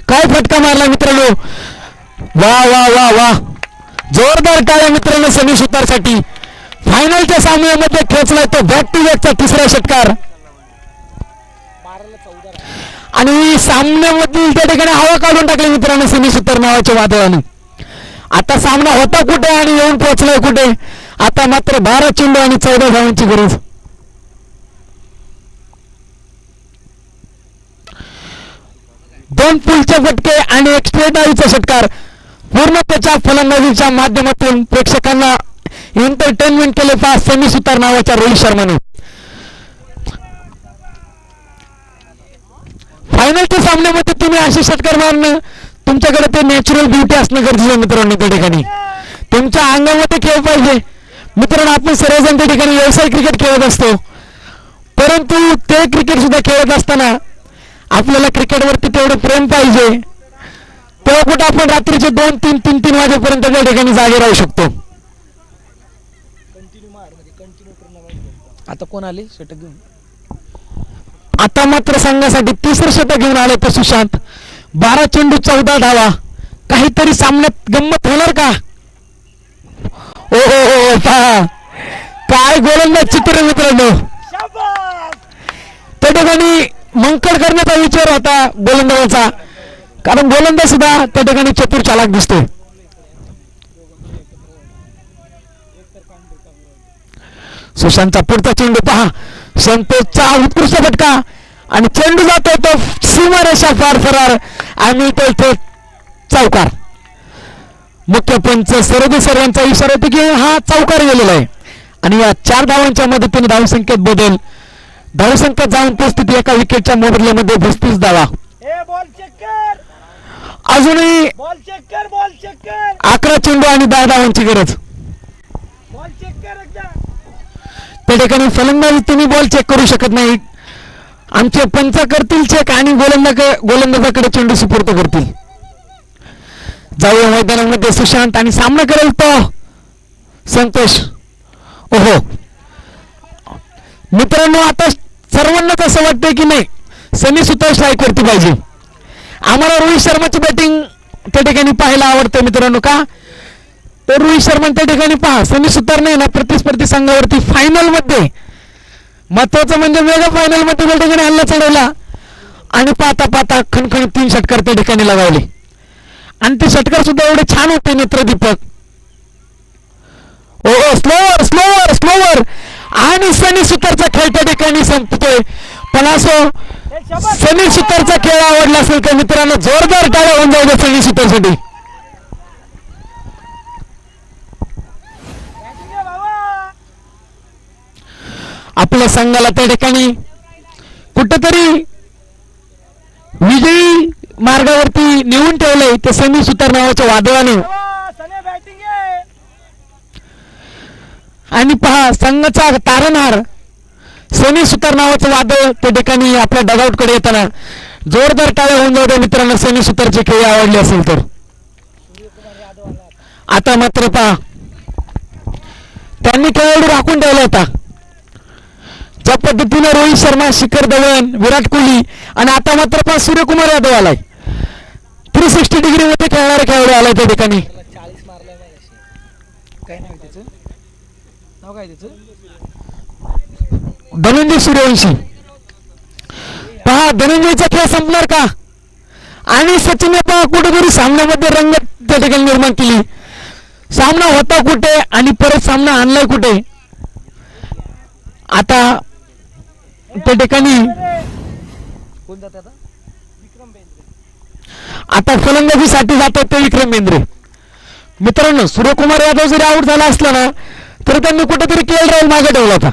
काय फटका मारला मित्रांनो. वा वा वा वा जोरदार टाळ्या मित्रांनो सनी सुतारसाठी. फायनलच्या सामन्यामध्ये खेचलाय तो बॅक टू बॅकचा तिसरा षटकार. आणि सामन्यामधील त्या ठिकाणी हवा काढून टाकली मित्रांनो सनी सुतार नावाच्या वादळाने. आता सामना होता कुठे आणि येऊन पोहोचलाय कुठे. आता मात्र 12 चेंडू आणि 14 धावांची गरज. दोन पुलचे फटके आणि एक स्ट्रेट ड्राईव्हचा षटकार. पूर्ण त्याच्या फलंदाजीच्या माध्यमातून प्रेक्षकांना एंटरटेनमेंट केले पहा सनी सुतार नावाच्या रोहित शर्माने. फायनलच्या सामन्यामध्ये तुम्ही असे षटकार मारणं तुमच्याकडे ते नॅचरल ब्युटी असणं गरजेचं आहे मित्रांनो. त्या ठिकाणी तुमच्या अंगामध्ये खेळ पाहिजे मित्रांनो. आपण सर्वजण त्या ठिकाणी व्यवसाय क्रिकेट खेळत असतो परंतु ते क्रिकेट सुद्धा खेळत असताना आपल्याला क्रिकेटवरती तेवढं प्रेम पाहिजे तेव्हा कुठं आपण रात्रीचे 2-3 वाजेपर्यंत त्या ठिकाणी जागे राहू शकतो. आता कोण आले षटक घेऊन. आता मात्र संघासाठी तिसरं षटक घेऊन आले तर सुशांत. 12 चेंडू 14 धावा. काहीतरी सामन्यात गंमत होणार का. ओ हो पहा काय गोलंदाज चित्र मित्रांनो. त्या ठिकाणी मंकड करण्याचा विचार होता गोलंदाजाचा कारण गोलंदाज सुद्धा त्या ठिकाणी चतुर चालाक दिसतोय. सुशांतचा पुढचा चेंडू पहा. संतोषचा उत्कृष्ट फटका आणि चेंडू जातो तो सीमारेषा फार फरार आणि तो इथे चौकार. मुख्य पंच सरदे सर यांचा इशारा होता की हा चौकार गेलेला आहे आणि या 4 धावांच्या मदतीने धावसंख्येत बदल. धावसंख्येत जाऊन पोहोचते एका विकेटच्या मोबदल्यामध्ये 35 धावा. अजूनही 11 चेंडू आणि 10 धावांची गरज. त्या ठिकाणी फलंदाजी तुम्ही बॉल चेक करू शकत नाही. आमचे पंच करतील चेक आणि गोलंदाजाकडे चेंडू सुपूर्द करतील. जाऊया मैदानामध्ये सुशांत आणि सामना करेल तो संतोष. ओहो मित्रांनो आता सर्वांनाच असं वाटतंय की नाही सनी सुतार स्ट्राईक वरती पाहिजे. आम्हाला रोहित शर्माची बॅटिंग त्या ठिकाणी पाहायला आवडतं मित्रांनो. का तर रोहित शर्मा त्या ठिकाणी पहा सनी सुतार नाही ना प्रतिस्पर्धी संघावरती फायनल मध्ये महत्वाचं म्हणजे मेगा फायनल मध्ये त्या ठिकाणी हल्ला चढवला आणि पाहता पाहता खणखण 3 षटकार त्या ठिकाणी लगावले आणि ते षटकार सुद्धा एवढे छान होते नेत्रदीपक. ओ स्लोवर स्लोवर स्लोवर आणि सनी सुतारचा खेळ त्या ठिकाणी संपतोय. पण असो सनी सुतारचा खेळ आवडला असेल तर मित्रांनो जोरदार टाळ्या होऊन जाऊ द्या सनी सुतारसाठी. आपल्या संघाला त्या ठिकाणी कुठेतरी विजयी मार्गावरती नेऊन ठेवलंय ते सनी सुतार नावाच्या वादळाने. आणि पहा संघाचा तारणहार सनी सुतार नावाचं वादळ त्या ठिकाणी आपल्या डगआउट कडे येताना जोरदार टाळ्या होऊन जाऊ द्या मित्रांनो सनी सुतारचे खेळ आवडले असेल तर. आता मात्र पहा त्यांनी खेळाडू राखून ठेवला होता. ज्या पद्धतीने रोहित शर्मा, शिखर धवन, विराट कोहली आणि आता मात्र पहा सूर्यकुमार यादव आलाय. 360 डिग्री मध्ये खेळणारा खेळाडू आलाय त्या ठिकाणी. 40 मारलाय काय नाव त्याचं, नाव काय त्याचं, धनंजय सूर्यवंशी. पहा धनंजयचा खेळ संपणार का आणि सचिनने पहा कुठेतरी सामन्यामध्ये रंगत त्या ठिकाणी निर्माण केली. सामना होता कुठे आणि परत सामना आणलाय कुठे. आता त्या ठिकाणी कोण जात आता, विक्रम बेंद्रे. आता फलंदाजीसाठी जातात ते विक्रम बेंद्रे. मित्रांनो सूर्यकुमार यादव जरी आऊट झाला असला ना तर त्यांनी कुठेतरी केएल राहुल मागे ठेवला होता.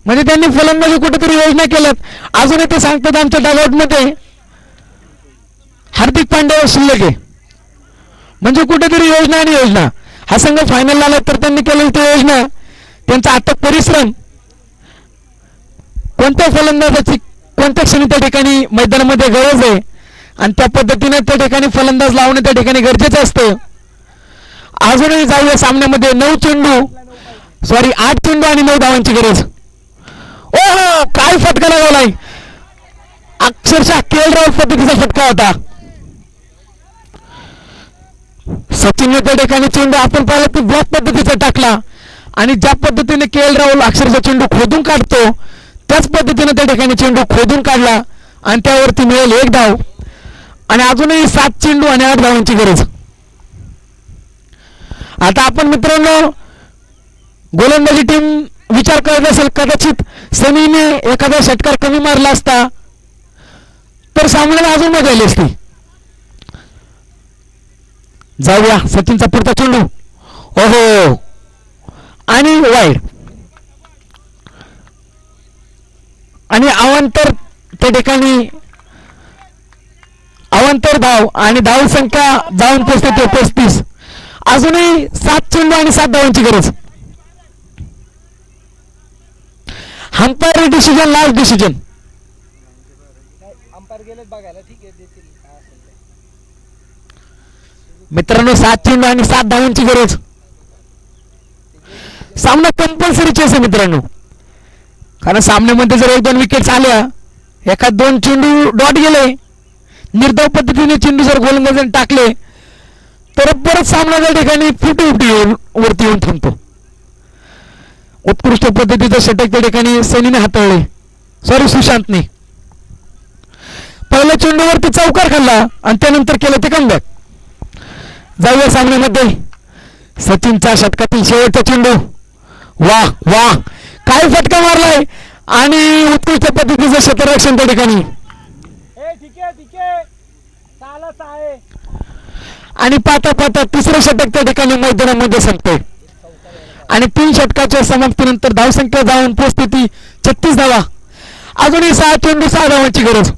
म्हणजे त्यांनी फलंदाजी कुठेतरी योजना केल्यात. अजूनही ते सांगतात आमच्या डगआउट मध्ये हार्दिक पांड्या शिल्लक आहे. म्हणजे कुठेतरी योजना आणि योजना. हा संघ फायनल आला तर त्यांनी केलेली ती योजना, त्यांचा अथक परिश्रम, कोणत्या फलंदाजाची कोणत्या क्षणी त्या ठिकाणी मैदानामध्ये गरज आहे आणि त्या पद्धतीने त्या ठिकाणी फलंदाज लावणे त्या ठिकाणी गरजेचं असतं. अजूनही जाऊया सामन्यामध्ये 8 चेंडू आणि 9 धावांची गरज. ओहो काय फटका लागलाय, अक्षरशः केएल राहुल पद्धतीचा फटका होता. सचिनने त्या ठिकाणी चेंडू आपण पाहिला की ब्लॉक पद्धतीचा टाकला आणि ज्या पद्धतीने केएल राहुल अक्षरशः चेंडू खोदून काढतो त्याच पद्धतीने त्या ठिकाणी चेंडू खोदून काढला आणि त्यावरती मिळेल 1 धाव आणि अजूनही 7 चेंडू आणि 8 धावांची गरज. आता आपण मित्रांनो गोलंदाजी टीम विचार करत असेल कदाचित सनीने एखादा षटकार कमी मारला असता तर सामन्याला अजून मजा आली असती. जाऊया सचिनचा पुढचा चेंडू, ओहो आणि वाईड आणि अवांतर त्या ठिकाणी अवांतर धाव आणि धाव संख्या जाऊन पोहोचते ते 35. अजूनही 7 चेंडू आणि 7 धावांची गरज. Umpire decision, last decision. Umpire गेलेत बघायला, ठीक आहे देतील काय असेल ते. मित्रांनो 7 चेंडू आणि 7 धावांची गरज. सामना कंपल्सरी चेस आहे मित्रांनो, कारण सामन्यामध्ये जर 1-2 विकेट्स आल्या, एखाद 2 चेंडू डॉट गेले, निर्धाव पद्धतीने चेंडू जर गोलंदाजाने टाकले तर परत सामना त्या ठिकाणी 50-50 वरती येऊन थांबतो. उत्कृष्ट पद्धतीचं षटक त्या ठिकाणी सनीने हाताळले, सॉरी सुशांतने. पहिल्या चेंडूवरती चौकार खाल्ला आणि त्यानंतर केलं ते कमबॅक. जाऊया सामन्यामध्ये सचिनच्या षटकातील शेवटचा चेंडू. वाह वाह काय फटका मारलाय आणि उत्कृष्ट पद्धतीचं क्षेत्ररक्षण त्या ठिकाणी. आणि पाहता पाहता तिसरं षटक त्या ठिकाणी मैदानामध्ये संपतंय आणि 3 षटकाच्या समाप्तीनंतर धावसंख्या जाऊन पोहोचते ती 36 धावा. अजूनही 6 चेंडू 6 धावांची गरज.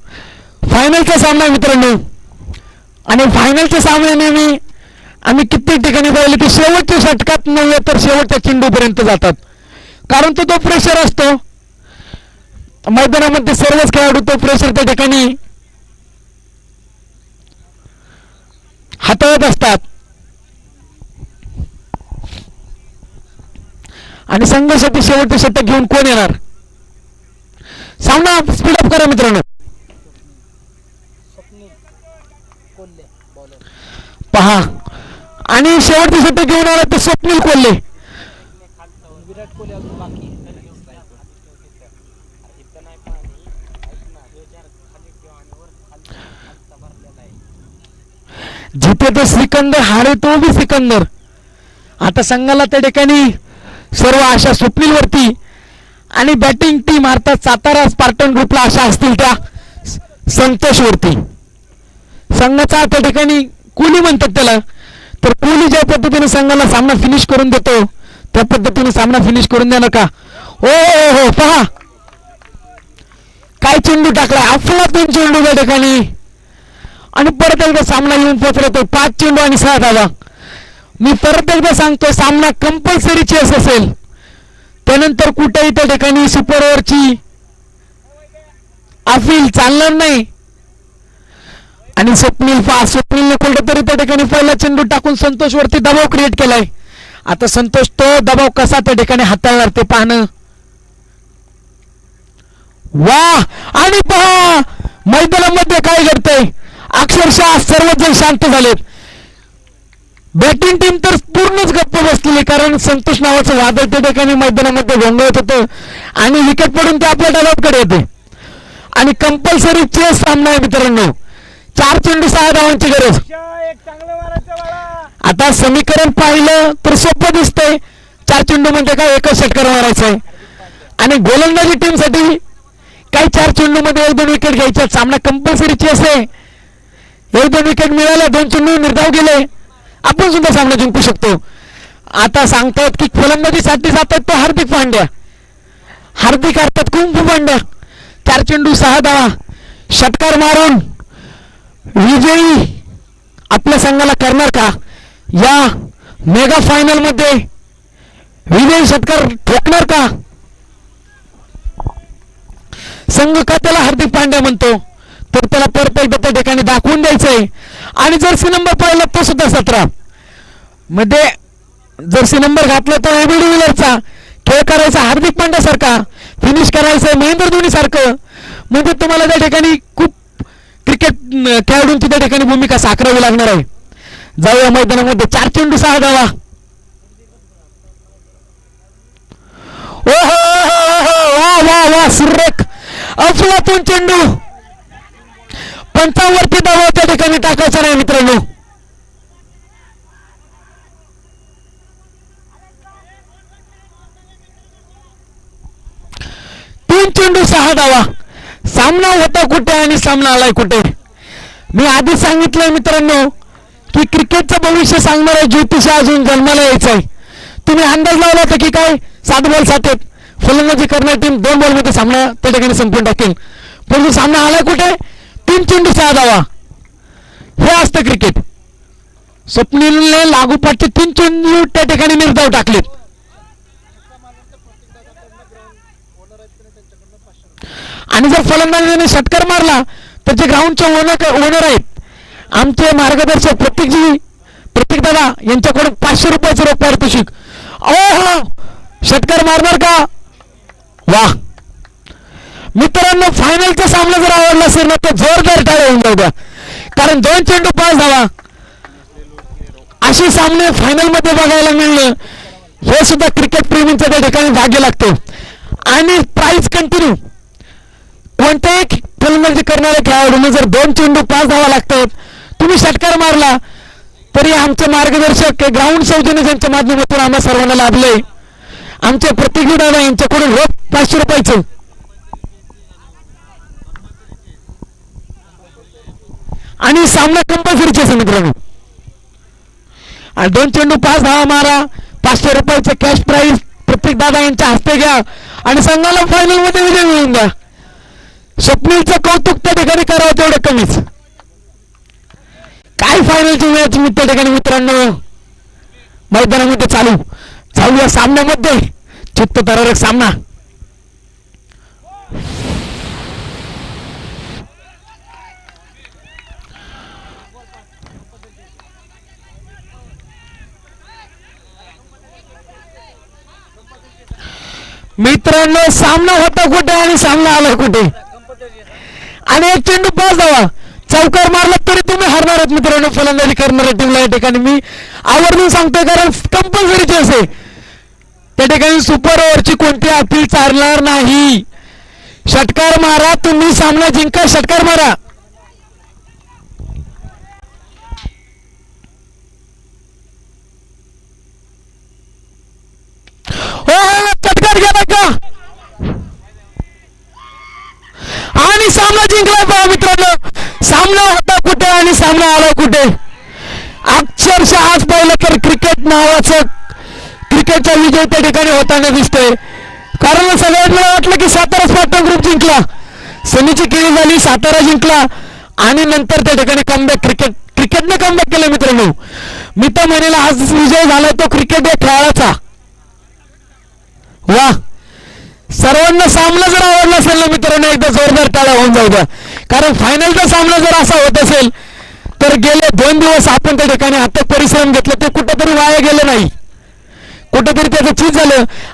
फायनलचा सामना मित्रांनो आणि फायनलच्या सामन्याने आम्ही कित्येक ठिकाणी पाहिले की शेवटच्या षटकात नव्हे तर शेवटच्या चेंडूपर्यंत जातात, कारण तो प्रेशर असतो मैदानामध्ये. सर्वच खेळाडू तो प्रेशर त्या ठिकाणी हाताळत असतात आणि संघासाठी शेवटचे षटक घेऊन कोण येणार. सामना स्पीडअप करा मित्रांनो. पहा आणि शेवटचे षटक घेऊन आला ते स्वप्नील कोल्हे. विराट कोहली अजून बाकी जिथे तो सिकंदर हारे तो बी सिकंदर. आता संघाला त्या ठिकाणी सर्व आशा स्वप्नीलवरती आणि बॅटिंग टीम अर्थात सातारा स्पार्टन ग्रुपला आशा असतील त्या संतोषवरती. संघाचा त्या ठिकाणी कोहली म्हणतात त्याला, तर कोहली ज्या पद्धतीने संघाला सामना फिनिश करून देतो त्या पद्धतीने सामना फिनिश करून देणार का? हो हो हो, पहा काय चेंडू टाकलाय, अफलातून चेंडू त्या ठिकाणी. आणि परत एकदा सामना येऊन पोहोचला तो 5 चेंडू आणि 6 धावा. मी परत एकदा सांगतो, सामना कंपल्सरी चेस असेल, त्यानंतर कुठेही त्या ठिकाणी सुपर ओव्हरची अपील चालणार नाही. आणि स्वप्नीलने कुठेतरी त्या ठिकाणी पहिला चेंडू टाकून संतोष वरती दबाव क्रिएट केलाय. आता संतोष तो दबाव कसा त्या ठिकाणी हाताळणार ते पाहणं. वा, आणि पहा मैदानामध्ये काय घडतंय, अक्षरशः सर्वच जण शांत झालेत. बॅटिंग टीम तर पूर्णच गप्प बसलेली, कारण संतोष नावाचं वादळ त्या ठिकाणी मैदानामध्ये घोंगळत होतं आणि विकेट पडून ते आपल्या डायलॉगकडे येते. आणि कंपल्सरी चेस सामना आहे मित्रांनो. 4 चेंडू 6 धावांची गरज. आता समीकरण पाहिलं तर सोपं दिसतंय, 4 चेंडू म्हणजे काय, एकच षटकार मारायचा आहे. आणि गोलंदाजी टीम साठी काही 4 चेंडू मध्ये 1-2 विकेट घ्यायच्या. सामना कंपल्सरी चेस आहे. 1-2 विकेट मिळाल्या, 2 चेंडू निर्धाव गेले, आपण सुद्धा सामना जिंकू शकतो. आता सांगतात की फलंदाजीसाठी जातात तो हार्दिक पांड्या. हार्दिक अर्थात कुंभू पांड्या 4 चेंडू 6 धावा षटकार मारून विजयी आपल्या संघाला करणार का? या मेगा फायनल मध्ये विजयी षटकार ठोकणार का? संघ का त्याला हार्दिक पांड्या म्हणतो, तर त्याला परत एकदा त्या ठिकाणी दाखवून द्यायचंय. आणि जर्सी नंबर पाहिला तो सुद्धा 17 मध्ये जर्सी नंबर घातला तो एबी डिव्हिलियर्सचा. खेळ करायचा हार्दिक पांड्या सारखा, फिनिश करायचं महेंद्र धोनी सारखं. म्हणजे तुम्हाला त्या ठिकाणी खूप क्रिकेट खेळाडूंची त्या ठिकाणी भूमिका साकारावी लागणार आहे. जाऊया मैदानामध्ये. 4 चेंडू 6 धावा. वा वा वा, सुरेख अफलातून चेंडू. पंचावरती दबाव त्या ठिकाणी टाकायचा नाही मित्रांनो. तीन चेंडू 6 धावा. सामना होता कुठे आणि सामना आलाय कुठे? मी आधीच सांगितलंय मित्रांनो की क्रिकेटचं भविष्य सांगणारे ज्योतिष अजून जन्माला यायचंय. तुम्ही अंदाज लावला होता की काय 7 बॉल 7 आहेत, फलंदाजी करणारी टीम 2 बॉल मध्ये सामना त्या ठिकाणी संपून टाकेल. परंतु सामना आलाय कुठे? 3 चेंडू 6 धावा. हे असतं क्रिकेट. स्वप्नीलने लागोपाठचे 3 चेंडू त्या ठिकाणी निर्धाव टाकलेत. आणि जर फलंदाजाने षटकार मारला तर जे ग्राउंडचे ओनर आहेत आमचे मार्गदर्शक प्रतीक दादा यांच्याकडून 500 रुपयाचं रोख पारितोषिक. हो, षटकार मारणार का? वाह मित्रांनो, फायनलचा सामना जर आवडला असेल ना तर जोरदार टाळ्या होऊन जाऊ द्या, कारण 2 चेंडू 5 धावा अशी सामने फायनल मध्ये बघायला मिळणं हे सुद्धा क्रिकेट प्रेमींच्या त्या ठिकाणी भाग्य लागतो. आणि प्राइज कंटिन्यू. कोणत्याही फलंदाजी करणाऱ्या खेळाडूंना जर 2 चेंडू 5 धावा लागतात, तुम्ही षटकार मारला तरी आमचे मार्गदर्शक ग्राउंड सौजन्य यांच्या माध्यमातून आम्हा सर्वांना लाभले. आमचे प्रतीक दादा यांच्याकडून रोख 500 रुपयाचं. आणि सामना कंपल्सरीचे आहे मित्रांनो. 2 चेंडू 5 धावा मारा, 500 रुपयाचे कॅश प्राइज प्रतीक दादा यांच्या हस्ते घ्या आणि संघाला फायनल मध्ये विजय मिळवून द्या. स्वप्नीलचं कौतुक त्या ठिकाणी करावं तेवढं कमीच. काय फायनलची मॅच त्या ठिकाणी मित्रांनो मैदानामध्ये चालू या सामन्यामध्ये चित्तथरारक सामना. मित्रांनो, सामना होता कुठे आणि सामना आला कुठे? आणि 1 चेंडू 5 धावा. चौकार मारला तरी तुम्ही हरणार आहात मित्रांनो. फलंदाजी करणाऱ्या टीमला या ठिकाणी मी आवर्जून सांगतोय, कारण कंपल्सरीचे असे त्या ठिकाणी सुपर ओव्हरची कोणती अपील चालणार नाही. षटकार मारा, तुम्ही सामना जिंका. षटकार मारा. सामना जिंकलाय पहा मित्रांनो. सामना होता कुठे आणि सामना आला कुठे. अक्षरशः आज पाहिलं तर क्रिकेट नावाचं क्रिकेटचा विजय त्या ठिकाणी होताना दिसतोय. कारण सगळ्यांना वाटलं की सातारा स्पार्टन ग्रुप जिंकला, सनीची केळी झाली, सातारा जिंकला आणि नंतर त्या ठिकाणी कमबॅक क्रिकेटने कमबॅक केलं मित्रांनो. मी तर म्हणेल आज विजय झाला तो क्रिकेट या खेळाचा. वा, सर्वांना सामना जर आवडला असेल ना मित्रांनो एकदा जोरदार टाळ्या होऊन जाऊ द्या. कारण फायनलचा सामना जर असा होत असेल तर गेले 2 दिवस आपण त्या ठिकाणी अथक परिश्रम घेतले ते कुठेतरी वाया गेलं नाही, कुठेतरी त्याचं चीज झालं.